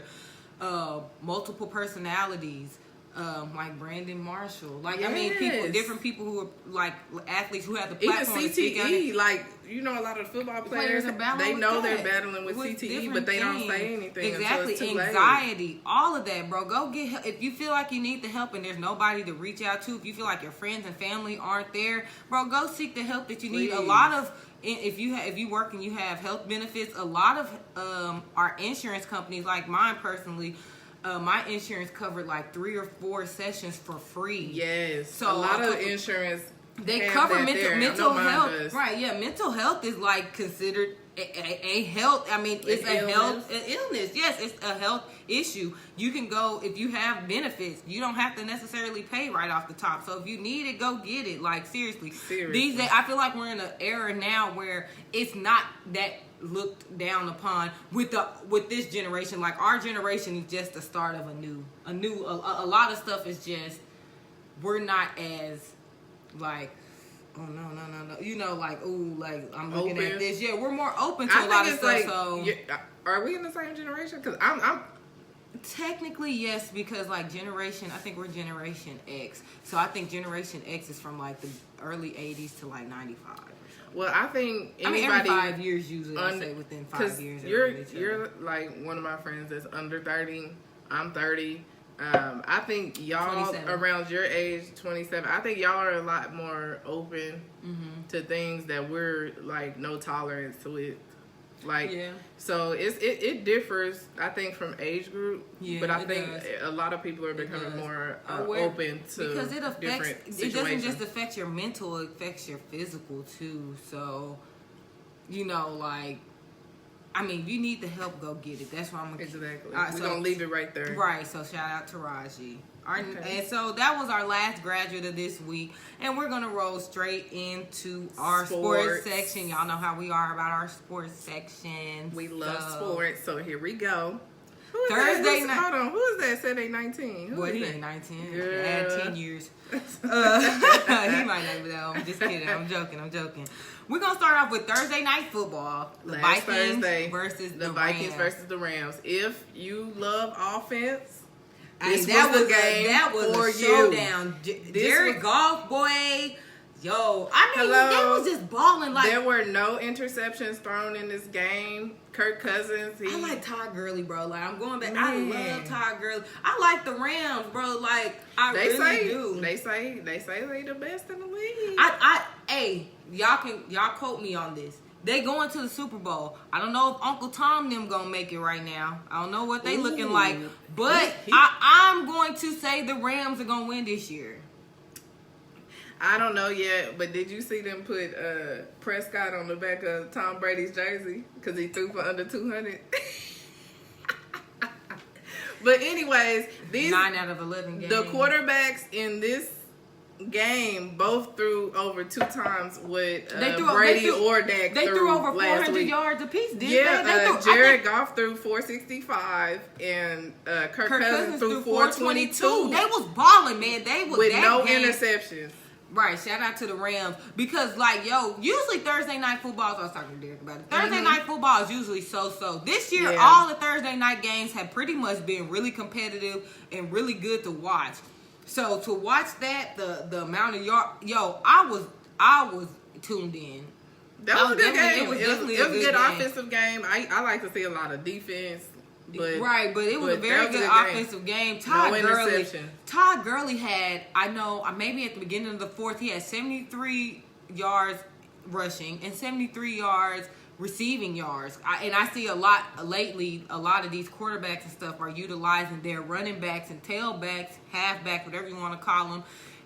multiple personalities, like Brandon Marshall. Like, I mean, different people who are like athletes who have the platform. Even CTE, like you know, a lot of the football Players players, are battling they with know that. they're battling with CTE, different but they don't things. say anything Exactly. until it's too late. Anxiety, all of that, bro. Go get help. If you feel like you need the help and there's nobody to reach out to, if you feel like your friends and family aren't there, bro, go seek the help that you need. Please. A lot of, if you work and you have health benefits, a lot of our insurance companies, like mine personally, my insurance covered like 3 or 4 sessions for free. Yes. So a lot of insurance, they cover mental health. does. Right, yeah, mental health is like considered a health. I mean, it's an illness. Yes, it's a health issue. You can go, if you have benefits, you don't have to necessarily pay right off the top. So if you need it, go get it. Like, seriously. These days, I feel like we're in an era now where it's not that looked down upon with this generation. Like, our generation is just the start of a lot of stuff is just, we're not as like, oh no, you know, like, ooh, like, I'm looking open. At this. Yeah, we're more open to a lot of stuff. Like, so are we in the same generation? Because I'm technically yes, because like I think we're Generation X. So I think Generation X is from like the early 80s to like 95. Well, I think anybody, every 5 years usually, I say within 5 years. You're like one of my friends that's under 30. I'm 30. I think y'all 27. Around your age, 27, I think y'all are a lot more open to things that we're like no tolerance to it. Like, yeah. So it differs, I think, from age group. Yeah, but I think a lot of people are becoming more open to because it affects. Different situations. It doesn't just affect your mental; it affects your physical too. So, you know, like, I mean, you need the help, go get it. That's why I'm gonna exactly. We're gonna leave it right there. Right. So shout out to Raji. And so that was our last graduate of this week, and we're gonna roll straight into our sports section. Y'all know how we are about our sports section. We love sports, so here we go. Thursday night. Hold on, who is that? Said they 19. Boy, he ain't 19. Add 10 years. He might not be that. I'm just kidding. I'm joking. We're gonna start off with Thursday night football. The Vikings versus the Rams. If you love offense. That was a showdown. Jared Goff, boy. Yo, I mean, they was just balling. Like, there were no interceptions thrown in this game. Kirk Cousins. I like Todd Gurley, bro. Like, I'm going back. I love Todd Gurley. I like the Rams, bro. Like, They say they the best in the league. Hey, y'all quote me on this. They going to the Super Bowl. I don't know if Uncle Tom them gonna make it right now. I don't know what they looking like, but I'm going to say the Rams are gonna win this year. I don't know yet, but did you see them put Prescott on the back of Tom Brady's jersey because he threw for under 200? But anyways, these 9 out of 11 games. The quarterbacks in this game both threw over 2 times what Brady or Dak they threw over 400 week. Yards apiece, didn't they? Jared Goff threw 465 and Kirk Cousins threw 422. They was balling, man. They was with no interceptions. Right, shout out to the Rams because, like, usually Thursday night footballs. I was talking to Derek about it. Thursday night football is usually so. This year, all the Thursday night games have pretty much been really competitive and really good to watch. So to watch that, the amount of I was tuned in. That was a good game. It was a good offensive game. I like to see a lot of defense. But it was a very good offensive game. Todd Gurley had, maybe at the beginning of the fourth, he had 73 yards rushing and 73 yards receiving yards. I see a lot lately, a lot of these quarterbacks and stuff are utilizing their running backs and tailbacks, halfbacks, whatever you want to call them,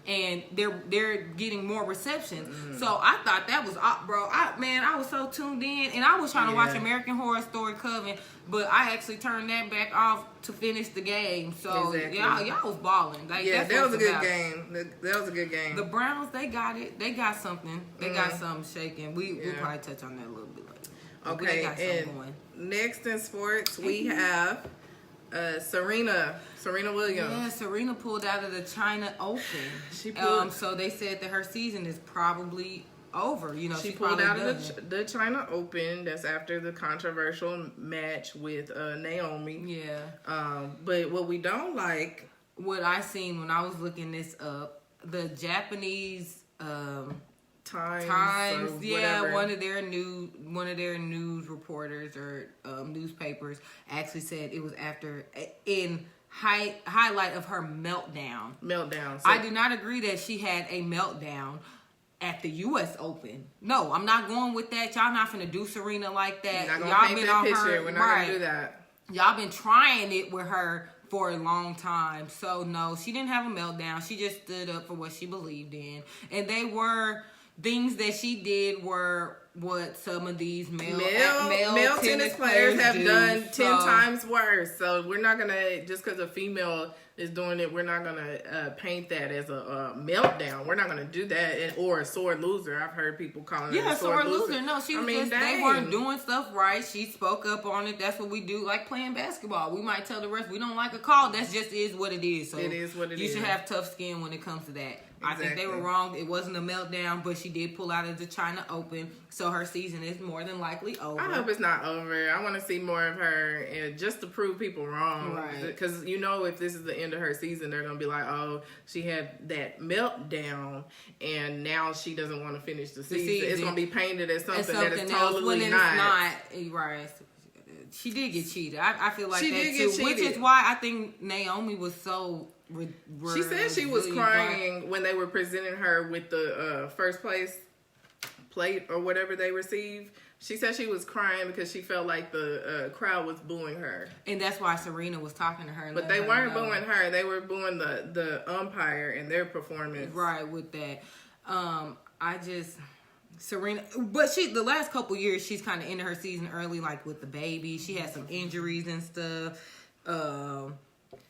and they're getting more receptions. Mm-hmm. So I thought that was, bro. I was so tuned in, and I was trying to watch American Horror Story Coven, but I actually turned that back off to finish the game. So y'all was balling. Like, that was a good game. That was a good game. The Browns, they got it. They got something. They got something shaking. We'll probably touch on that a little bit later. Okay, and next in sports we have Serena Williams. Yeah, Serena pulled out of the China Open. So they said that her season is probably over. She pulled out of the China Open. That's after the controversial match with Naomi. Yeah. But what we don't like, what I seen when I was looking this up, the Japanese Times, yeah, one of their news reporters or newspapers actually said it was after in highlight of her meltdown. So I do not agree that she had a meltdown at the U.S. Open. No, I'm not going with that. Y'all not finna do Serena like that. We're not Y'all paint been that on picture. her. We're not gonna do that. Y'all been trying it with her for a long time. So no, she didn't have a meltdown. She just stood up for what she believed in. And they were things that she did were what some of these male tennis players have done 10 so, times worse. So we're not gonna, just because a female is doing it, we're not gonna paint that as a meltdown. We're not gonna do that, or a sore loser. I've heard people calling it a sore loser. No, she was they weren't doing stuff right. She spoke up on it. That's what we do, like playing basketball. We might tell the rest we don't like a call. That just is what it is. So it is what it is. You should have tough skin when it comes to that. Exactly. I think they were wrong. It wasn't a meltdown, but she did pull out of the China Open, so her season is more than likely over. I hope it's not over. I want to see more of her, and just to prove people wrong. Right. Because if this is the end of her season, they're gonna be like, "Oh, she had that meltdown, and now she doesn't want to finish the season." It's gonna be painted as something that is totally not. Right. She did get cheated. I feel like she that did too, get cheated. which is why I think Naomi was so. She said she was crying when they were presenting her with the first place plate or whatever they received. She said she was crying because she felt like the crowd was booing her, and that's why Serena was talking to her. But they weren't booing her; they were booing the umpire and their performance. Right, with that, Serena, but the last couple years she's kind of into her season early, like with the baby. She had some injuries and stuff.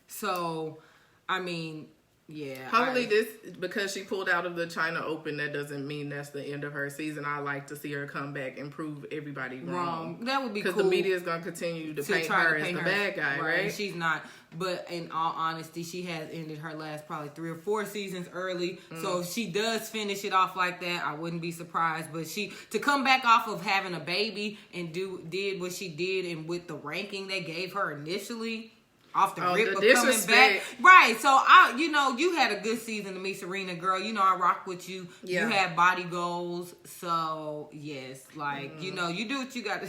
So, I mean, yeah. Hopefully because she pulled out of the China Open, that doesn't mean that's the end of her season. I like to see her come back and prove everybody wrong. That would be cool. Because the media is going to continue to paint her as the bad guy, right? And she's not. But in all honesty, she has ended her last probably 3 or 4 seasons early. So if she does finish it off like that, I wouldn't be surprised. But to come back off of having a baby and did what she did, and with the ranking they gave her initially, off the rip of coming back. Right. So, you had a good season to me, Serena, girl. I rock with you. Yeah. You had body goals. So, yes. You do what you got to...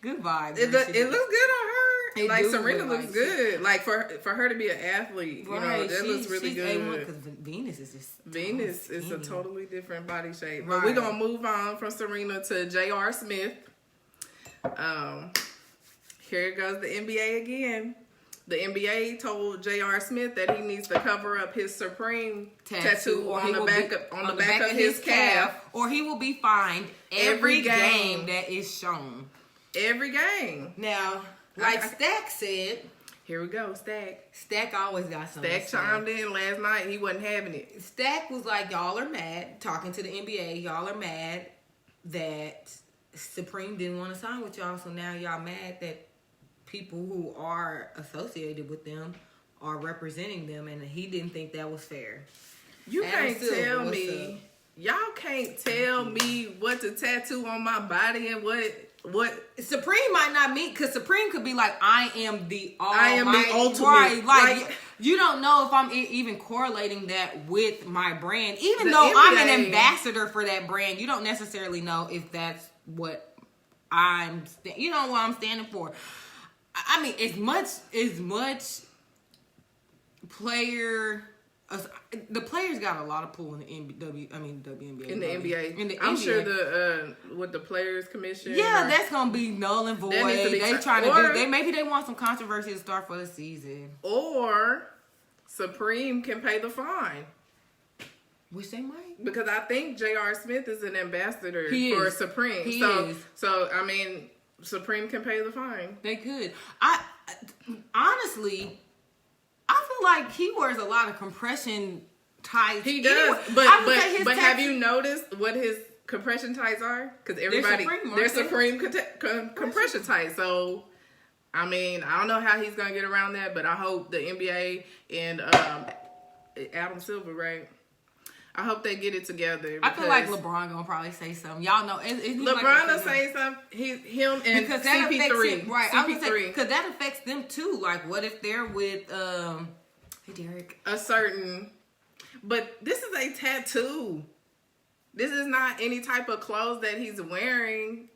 Good vibes. It looks good on her. Serena looks good. Like, for her to be an athlete, right. That looks really good. Because Venus is just... Venus is a totally different body shape. Right. But we're going to move on from Serena to J.R. Smith. Here goes the NBA again. The NBA told J.R. Smith that he needs to cover up his Supreme tattoo on the back of his calf, or he will be fined every game that is shown. Every game. Now, Stack said, here we go, Stack. Stack always got something. Stack chimed in last night. He wasn't having it. Stack was like, y'all are mad, talking to the NBA, y'all are mad that Supreme didn't want to sign with y'all, so now y'all mad that people who are associated with them are representing them, and he didn't think that was fair. You can't tell me. Y'all can't tell me what to tattoo on my body and what Supreme might not mean, because Supreme could be like, I am the ultimate. Right, like you don't know if I'm even correlating that with my brand. Even though I'm an ambassador for that brand, you don't necessarily know if that's what what I'm standing for. I mean, as much player. The players got a lot of pull in the WNBA. In the NBA. I'm sure the Players Commission. Yeah, that's gonna be null and void. Maybe they want some controversy to start for the season. Or Supreme can pay the fine. Which they might. Because I think J.R. Smith is an ambassador for Supreme. He is. So I mean, Supreme can pay the fine. They could. Honestly, I feel like he wears a lot of compression ties. He does, but have you noticed what his compression ties are? Because they're Supreme compression ties. So, I mean, I don't know how he's gonna get around that, but I hope the NBA and Adam Silver, right? I hope they get it together. I feel like LeBron gonna probably say something. Y'all know, LeBron will say something. Him and because that CP3, right? CP3, because that affects them too. Like, what if they're with hey Derek, but this is a tattoo. This is not any type of clothes that he's wearing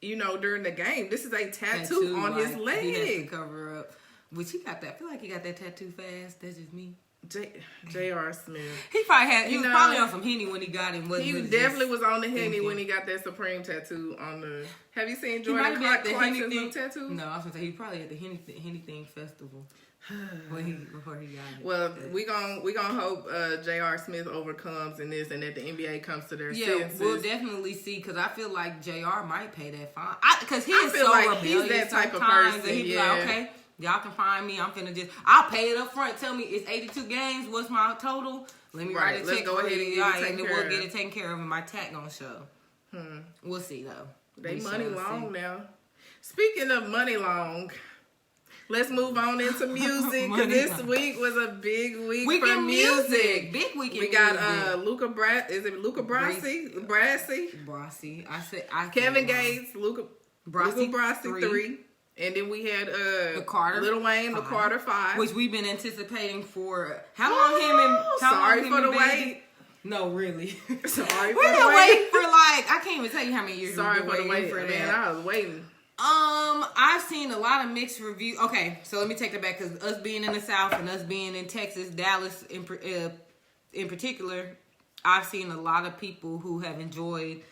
during the game. This is a tattoo on his leg. He has to cover up. Which he got that. I feel like he got that tattoo fast. That's just me. J.R. Smith. He probably had. He was probably on some Henny when he got him. He definitely was on the Henny when he got that Supreme tattoo on the. Have you seen Jordan Clarkson's new tattoo? No, I was gonna say he probably at the Henny Thing festival before he got it. Well, we gonna hope J.R. Smith overcomes in this, and that the NBA comes to their senses. We'll definitely see, because I feel like J.R. might pay that fine. Because he is so like rebellious. He's that type of person. person. He'd be like, okay, y'all can find me. I'm finna I'll pay it up front. Tell me it's 82 games. What's my total? Let me write a check go for ahead you, and then we'll get it it taken care of, and my tax gonna show. We'll see though. They money long now. Speaking of money long, let's move on into music. This week was a big week for music. Big week. We got Luca Brasi? Brasi. Kevin Gates, Luca Brasi 3. And then we had the Carter, Lil Wayne, 5, the Carter 5, which we've been anticipating for how long? Sorry for the wait. No, really. Sorry for we've the been wait. waiting for I can't even tell you how many years. Sorry we've been for the wait, for man. that. I was waiting. I've seen a lot of mixed reviews. Okay, so let me take that back, because us being in the South and us being in Texas, Dallas in particular, I've seen a lot of people who have enjoyed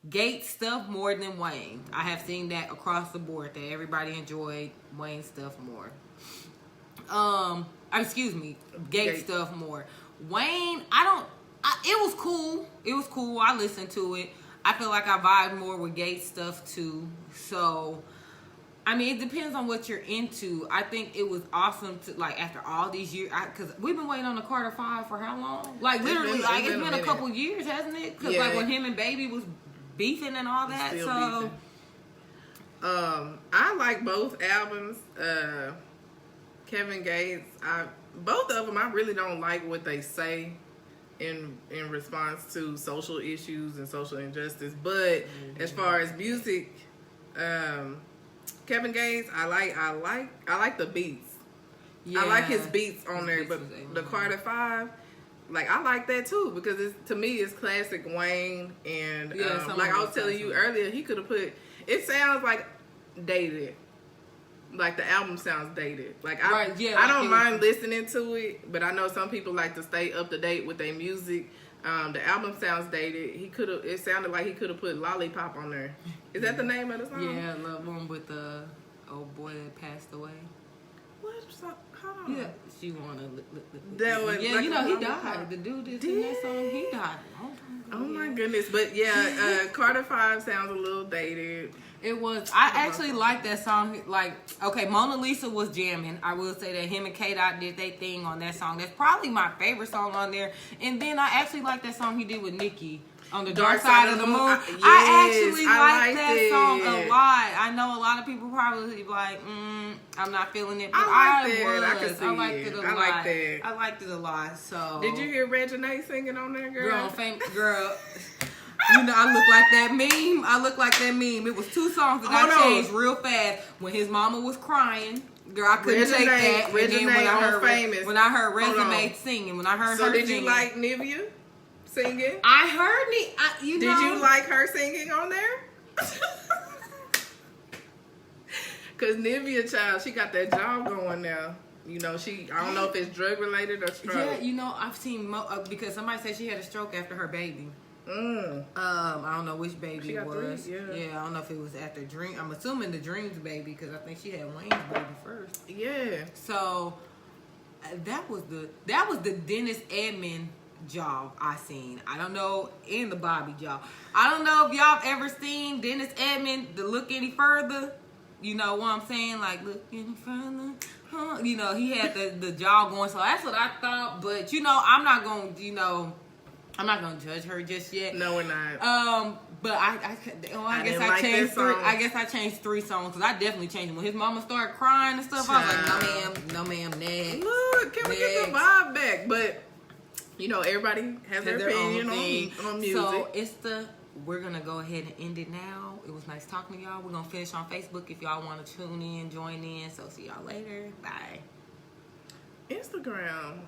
Gates stuff more than Wayne. I have seen that across the board, that everybody enjoyed Wayne stuff more. Gates stuff more. Wayne, it was cool. It was cool. I listened to it. I feel like I vibe more with Gates stuff too. So, I mean, it depends on what you're into. I think it was awesome to, after all these years, because we've been waiting on the Carter 5 for how long? Literally, it's been a couple years, hasn't it? Because when him and Baby was beefing and all that. So, I like both albums. Kevin Gates, both of them, I really don't like what they say in response to social issues and social injustice. But as far as music, Kevin Gates, I like the beats. Yeah. I like his beats on there, but the Carter 5, I like that too, because to me it's classic Wayne, and I was telling you earlier, he could have put, it sounds dated. The album sounds dated. I don't mind listening to it, but I know some people like to stay up to date with their music. The album sounds dated. It sounded like he could have put Lollipop on there. Is that the name of the song? Yeah, Love One with the old boy that passed away. What song? Hold on. Yeah, she wanna. That was, yeah, he died. The dude that's in that song, he died. Oh my goodness! But yeah, Carter 5 sounds a little dated. It was. I actually like that song. Okay, Mona Lisa was jamming. I will say that him and K-Dot did their thing on that song. That's probably my favorite song on there. And then I actually like that song he did with Nicki on the Dark Side of the Moon. I actually like that song a lot. I know a lot of people probably be like, I'm not feeling it, but I liked it a lot. I liked it a lot. So, did you hear Regina singing on there, girl? Girl. You know, I look like that meme. It was 2 songs that I changed real fast. When his mama was crying, girl, I couldn't take that. And then when I heard Resume singing, when I heard her singing. So did you like Nivea singing? I heard it. Did you like her singing on there? Because Nivea, child, she got that job going now. You know, I don't know if it's drug related or stroke. Yeah, you know, I've seen because somebody said she had a stroke after her baby. I don't know which baby it was. 3, yeah, I don't know if it was after Dream. I'm assuming the Dreams baby, because I think she had Wayne's baby first. Yeah. So that was the Dennis Edmond job I seen. I don't know, in the Bobby job. I don't know if y'all ever seen Dennis Edmond to Look Any Further. You know what I'm saying? Look any further. You know, he had the jaw going. So that's what I thought. But I'm not gonna judge her just yet. No, we're not. But I guess I changed 3 songs, because I definitely changed them. When his mama started crying and stuff, I was like, no ma'am, next. Look, can we get the vibe back? But everybody has their opinion on music. So we're gonna go ahead and end it now. It was nice talking to y'all. We're gonna finish on Facebook if y'all want to tune in, join in. So see y'all later. Bye. Instagram.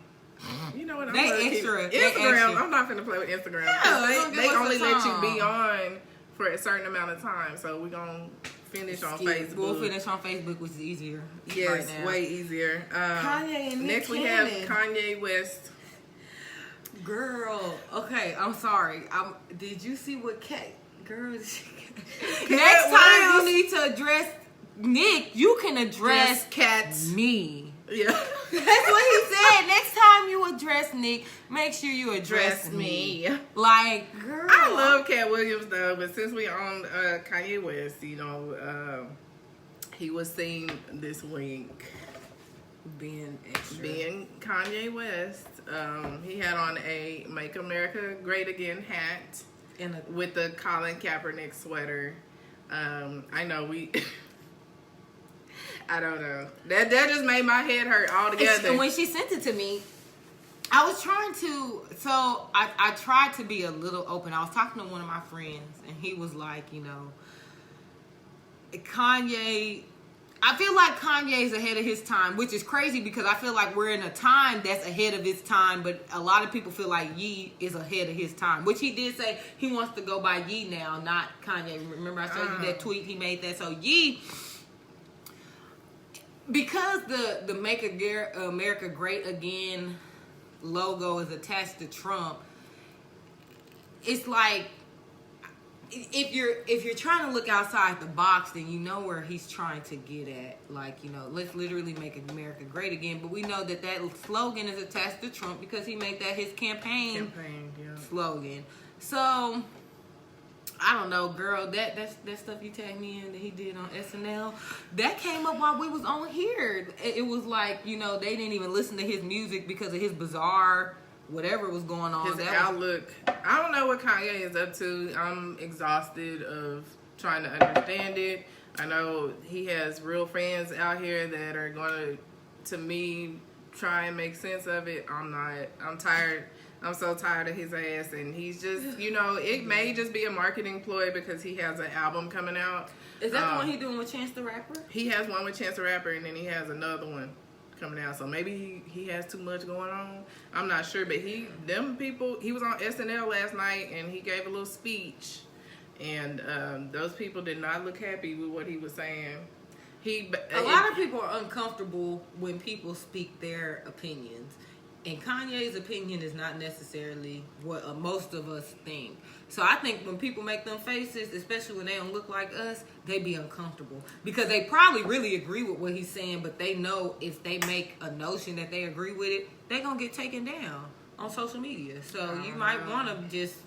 You know what? They extra. Instagram. I'm not finna play with Instagram. Yeah, they only let you be on for a certain amount of time. So we're gonna finish on Facebook. We'll finish on Facebook, which is easier. Yes, right now. way easier. Kanye and next Nick we have Cannon. Kanye West. Girl, okay, I'm sorry. Did you see what girl? Next Cat time you Williams. need to address Nick, you can address Just cats. me. Yeah. That's what he said. Next time you address Nick, make sure you address me. Like, girl. I love Cat Williams though, but since we on Kanye West, you know, he was seen this week being extra. being Kanye West. He had on a Make America Great Again hat with the Colin Kaepernick sweater. I know we... I don't know. That just made my head hurt altogether. And when she sent it to me, I was trying to... So, I tried to be a little open. I was talking to one of my friends, and he was like, you know, Kanye... I feel like Kanye's ahead of his time, which is crazy because I feel like we're in a time that's ahead of his time, but a lot of people feel like Ye is ahead of his time, which he did say he wants to go by Ye now, not Kanye. Remember I showed you that tweet he made that? So Ye, because the Make America Great Again logo is attached to Trump, it's like, if you're trying to look outside the box, then you know where he's trying to get at. Like, you know, let's literally make America great again. But we know that slogan is attached to Trump because he made that his campaign slogan. So, I don't know, girl. That stuff you tagged me in that he did on SNL, that came up while we was on here. It was like, you know, they didn't even listen to his music because of his bizarre... whatever was going on. His outlook. I don't know what Kanye is up to. I'm exhausted of trying to understand it. I know he has real friends out here that are going to me, try and make sense of it. I'm not. I'm tired. I'm so tired of his ass. And he's just, you know, it may just be a marketing ploy because he has an album coming out. Is that the one he doing with Chance the Rapper? He has one with Chance the Rapper, and then he has another one coming out, so maybe he has too much going on. I'm not sure, but he was on SNL last night and he gave a little speech, and those people did not look happy with what he was saying. A lot of people are uncomfortable when people speak their opinions, and Kanye's opinion is not necessarily what most of us think. So I think when people make them faces, especially when they don't look like us, they be uncomfortable. Because they probably really agree with what he's saying, but they know if they make a notion that they agree with it, they're going to get taken down on social media. So you might want to just...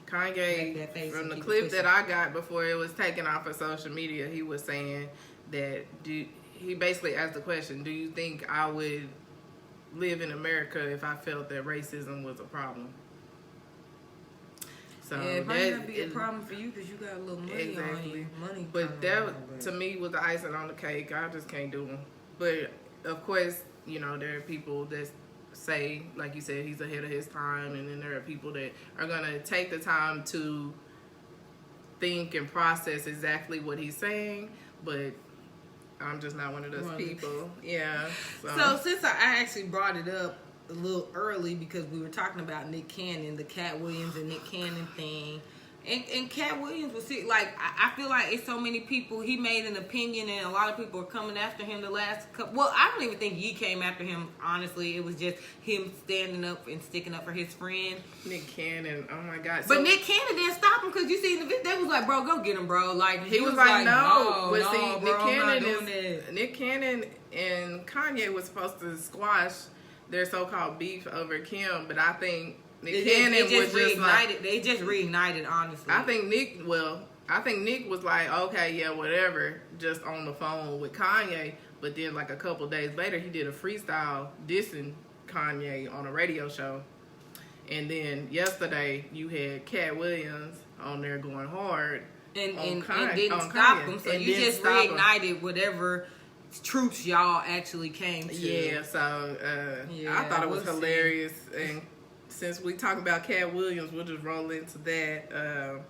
Kanye, from the clip that I got before it was taken off of social media, he was saying that... he basically asked the question, do you think I would live in America if I felt that racism was a problem? So it might not be a problem for you because you got a little money on you. But that, to me, was the icing on the cake. I just can't do them. But, of course, you know, there are people that say, like you said, he's ahead of his time. And then there are people that are going to take the time to think and process exactly what he's saying. But I'm just not one of those people. Yeah. So since I actually brought it up a little early because we were talking about Nick Cannon, the Cat Williams and Nick Cannon thing, and Cat Williams was like, I feel like it's so many people. He made an opinion, and a lot of people are coming after him the last couple. Well, I don't even think Ye came after him. Honestly, it was just him standing up and sticking up for his friend Nick Cannon. Oh my God! But Nick Cannon didn't stop him because you see in the video, they was like, "Bro, go get him, bro." Like he was like, "No." But see, bro, Nick Cannon and Kanye was supposed to squash their so-called beef over Kim, but I think Nick Cannon was just like, they just reignited, honestly. I think Nick was like, okay, yeah, whatever, just on the phone with Kanye. But then like a couple days later, he did a freestyle dissing Kanye on a radio show. And then yesterday, you had Cat Williams on there going hard and didn't stop him. So you just reignited whatever troops y'all actually came to. Yeah, so I thought it was hilarious. And since we talk about Cat Williams, we'll just roll into that.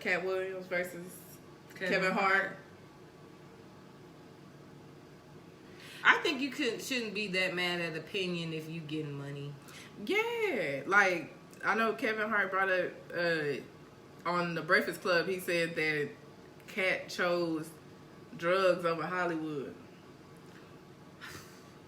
Cat Williams versus Kevin Hart. I think you shouldn't be that mad at opinion if you getting money. Yeah, like I know Kevin Hart brought up on the Breakfast Club. He said that Kat chose drugs over Hollywood.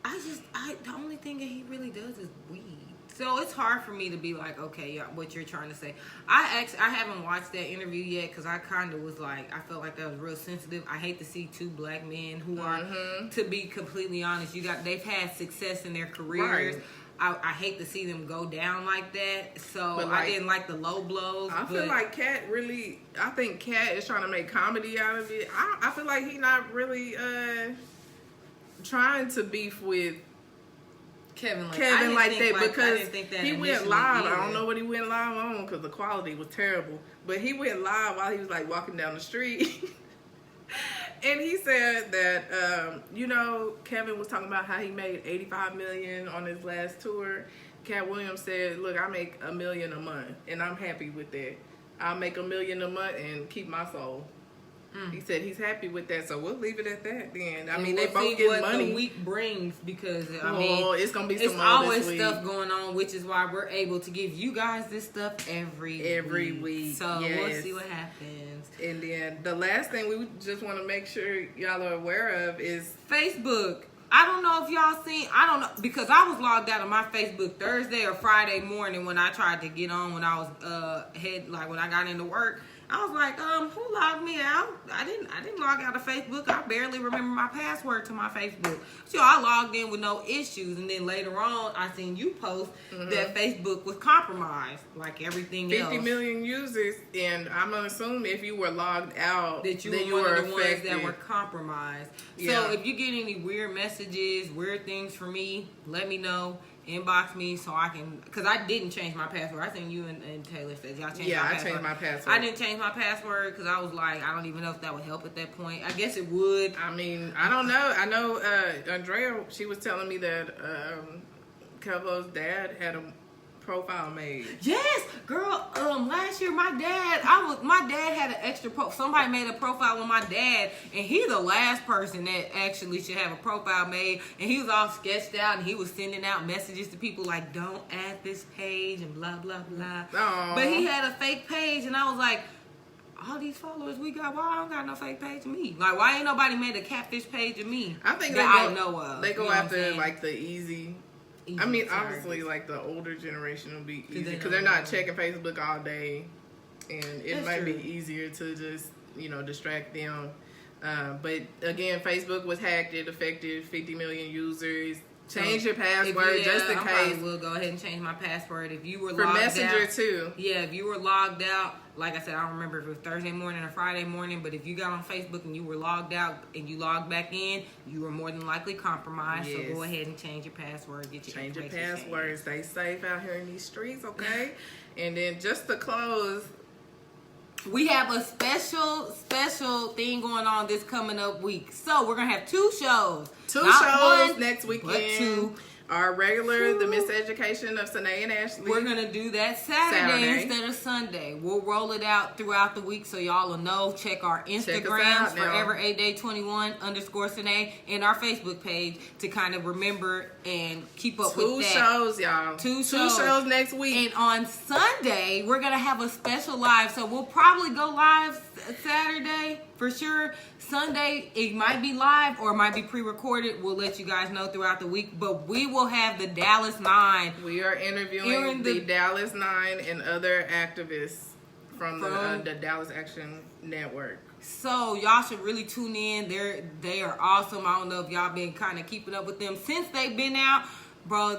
The only thing that he really does is weed. So it's hard for me to be like, okay, what you're trying to say. I haven't watched that interview yet because I kind of was like, I felt like that was real sensitive. I hate to see two black men who are, to be completely honest, they've had success in their careers. Right. I hate to see them go down like that. So like, I didn't like the low blows. I feel like I think Kat is trying to make comedy out of it. I feel like he's not really trying to beef with Kevin like that because he went live. I don't know what he went live on because the quality was terrible. But he went live while he was like walking down the street. And he said that, Kevin was talking about how he made $85 million on his last tour. Cat Williams said, look, I make $1 million a month and I'm happy with that. I'll make $1 million a month and keep my soul. He said he's happy with that, so we'll leave it at that then. I mean, they both get money. The week brings because it's gonna be it's always stuff going on, which is why we're able to give you guys this stuff every week. So we'll see what happens. And then the last thing we just want to make sure y'all are aware of is Facebook. I don't know if y'all seen. I don't know because I was logged out of my Facebook Thursday or Friday morning when I tried to get on when I was when I got into work. I was like, who logged me out? I didn't log out of Facebook. I barely remember my password to my Facebook. So I logged in with no issues. And then later on, I seen you post that Facebook was compromised, like everything else. 50 million users, and I'm going to assume if you were logged out, that you were one of the ones that were compromised. Yeah. So if you get any weird messages, weird things from me, let me know. Inbox me so I can, because I didn't change my password. I think you and Taylor said y'all changed my password. I changed my password. I didn't change my password because I was like, I don't even know if that would help at that point. I guess it would. I mean, I don't know. I know Andrea, she was telling me that Kevo's dad had a profile made. Yes, girl. Last year my dad had an extra somebody made a profile with my dad, and he's the last person that actually should have a profile made. And he was all sketched out, and he was sending out messages to people like, "Don't add this page," and blah blah blah. Aww. But he had a fake page, and I was like, all these followers we got, why I don't got no fake page of me? Like, why ain't nobody made a catfish page of me? I think I know of. They go after like the easy. I mean, obviously, like the older generation will be easy because they're not checking Facebook all day, and it might be easier to just distract them. But again, Facebook was hacked. It affected 50 million users. Change your password just in case. I will go ahead and change my password if you were for logged Messenger out. Too. Yeah, if you were logged out. Like I said, I don't remember if it was Thursday morning or Friday morning, but if you got on Facebook and you were logged out and you logged back in, you were more than likely compromised. Yes. So go ahead and change your password. Change your password. Stay safe out here in these streets, okay? And then just to close, we have a special thing going on this coming up week. So we're going to have two shows. Not one, next weekend. But two. Our regular, the Miseducation of Senae and Ashley. We're going to do that Saturday instead of Sunday. We'll roll it out throughout the week so y'all will know. Check our Instagrams, Forever 8Day21 _ and our Facebook page to kind of remember and keep up with that. Two shows, y'all. Two shows next week. And on Sunday, we're going to have a special live. So we'll probably go live Saturday for sure. Sunday, it might be live or it might be pre-recorded. We'll let you guys know throughout the week. But we will have the Dallas 9. We are interviewing the Dallas 9 and other activists from the Dallas Action Network. So y'all should really tune in. They are awesome. I don't know if y'all been kind of keeping up with them since they've been out. Bro,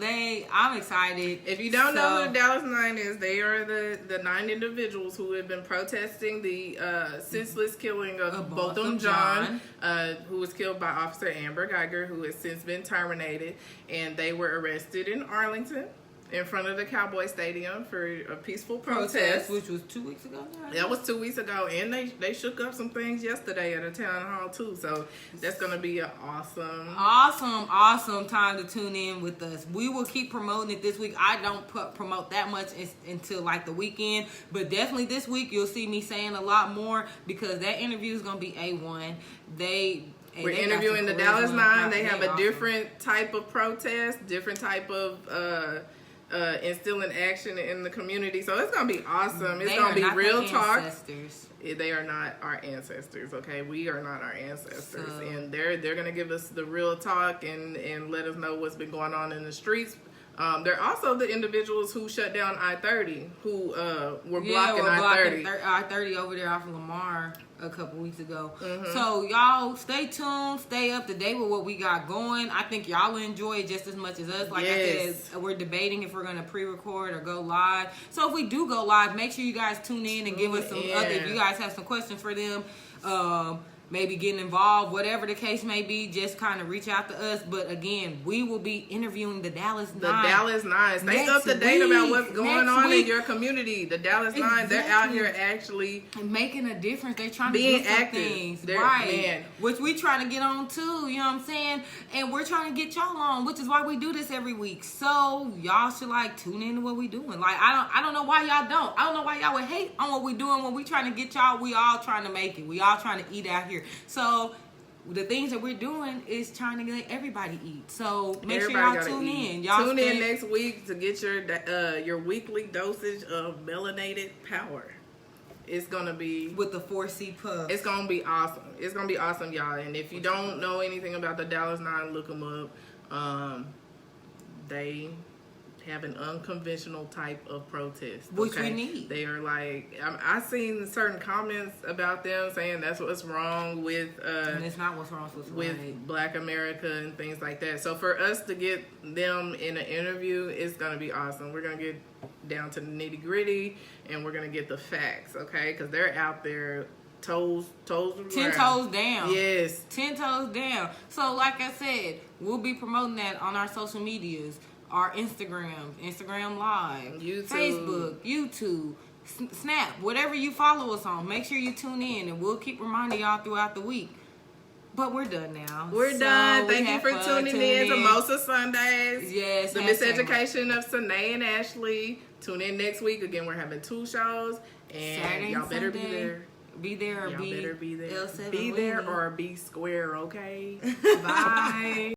I'm excited. If you don't know who the Dallas 9 is, they are the 9 individuals who have been protesting the senseless killing of Botham Jean, who was killed by Officer Amber Geiger, who has since been terminated. And they were arrested in Arlington in front of the Cowboy Stadium for a peaceful protest. Which was 2 weeks ago now? That was 2 weeks ago. And they shook up some things yesterday at a town hall, too. So that's going to be an awesome time to tune in with us. We will keep promoting it this week. I don't promote that much until like the weekend. But definitely this week you'll see me saying a lot more because that interview is going to be A1. We're interviewing the Dallas Nine. They have a different type of protest, different type of instilling action in the community. So it's going to be awesome. It's going to be real talk. They are not our ancestors, okay? We are not our ancestors. So, and they're going to give us the real talk and let us know what's been going on in the streets. They're also the individuals who shut down I-30, who were blocking I-30. I-30 over there off of Lamar a couple weeks ago. So y'all stay tuned, stay up to date with what we got going. I think y'all will enjoy it just as much as us. Like I said, we're debating if we're going to pre-record or go live. So if we do go live, make sure you guys tune in and give us some other, if you guys have some questions for them, maybe getting involved, whatever the case may be, just kind of reach out to us. But again, we will be interviewing the Dallas Nine. The Dallas Nine. Stay up to date about what's going on in your community. The Dallas Nine, they're out here actually making a difference. They're trying to be do some things. Right. Which we trying to get on too, you know what I'm saying? And we're trying to get y'all on, which is why we do this every week. So y'all should like tune in to what we doing. Like I don't know why y'all don't. I don't know why y'all would hate on what we doing when we trying to get y'all. We all trying to make it. We all trying to eat out here. So the things that we're doing is trying to let everybody eat. So make sure y'all tune in. Y'all tune in next week to get your weekly dosage of melanated power. It's gonna be with the 4C puff. It's gonna be awesome. It's gonna be awesome, y'all. And if you don't know anything about the Dallas Nine, look them up. They have an unconventional type of protest, which we need. They are like, I've seen certain comments about them saying that's what's wrong with and it's not what's wrong with Black America and things like that. So for us to get them in an interview, it's gonna be awesome. We're gonna get down to the nitty gritty and we're gonna get the facts, okay? Because they're out there toes 10 toes down. Yes, 10 toes down. So like I said, we'll be promoting that on our social medias. Our Instagram Live, YouTube. Facebook, YouTube, Snap, whatever you follow us on. Make sure you tune in, and we'll keep reminding y'all throughout the week. But we're done now. We're done. Thank you for tuning in to Mosa Sundays. Yes. The Miseducation of Senae and Ashley. Tune in next week. Again, we're having 2 shows. And Saturday y'all and better Sunday. be there. Be there or y'all be better be there. L7 be there or be square, okay? Bye.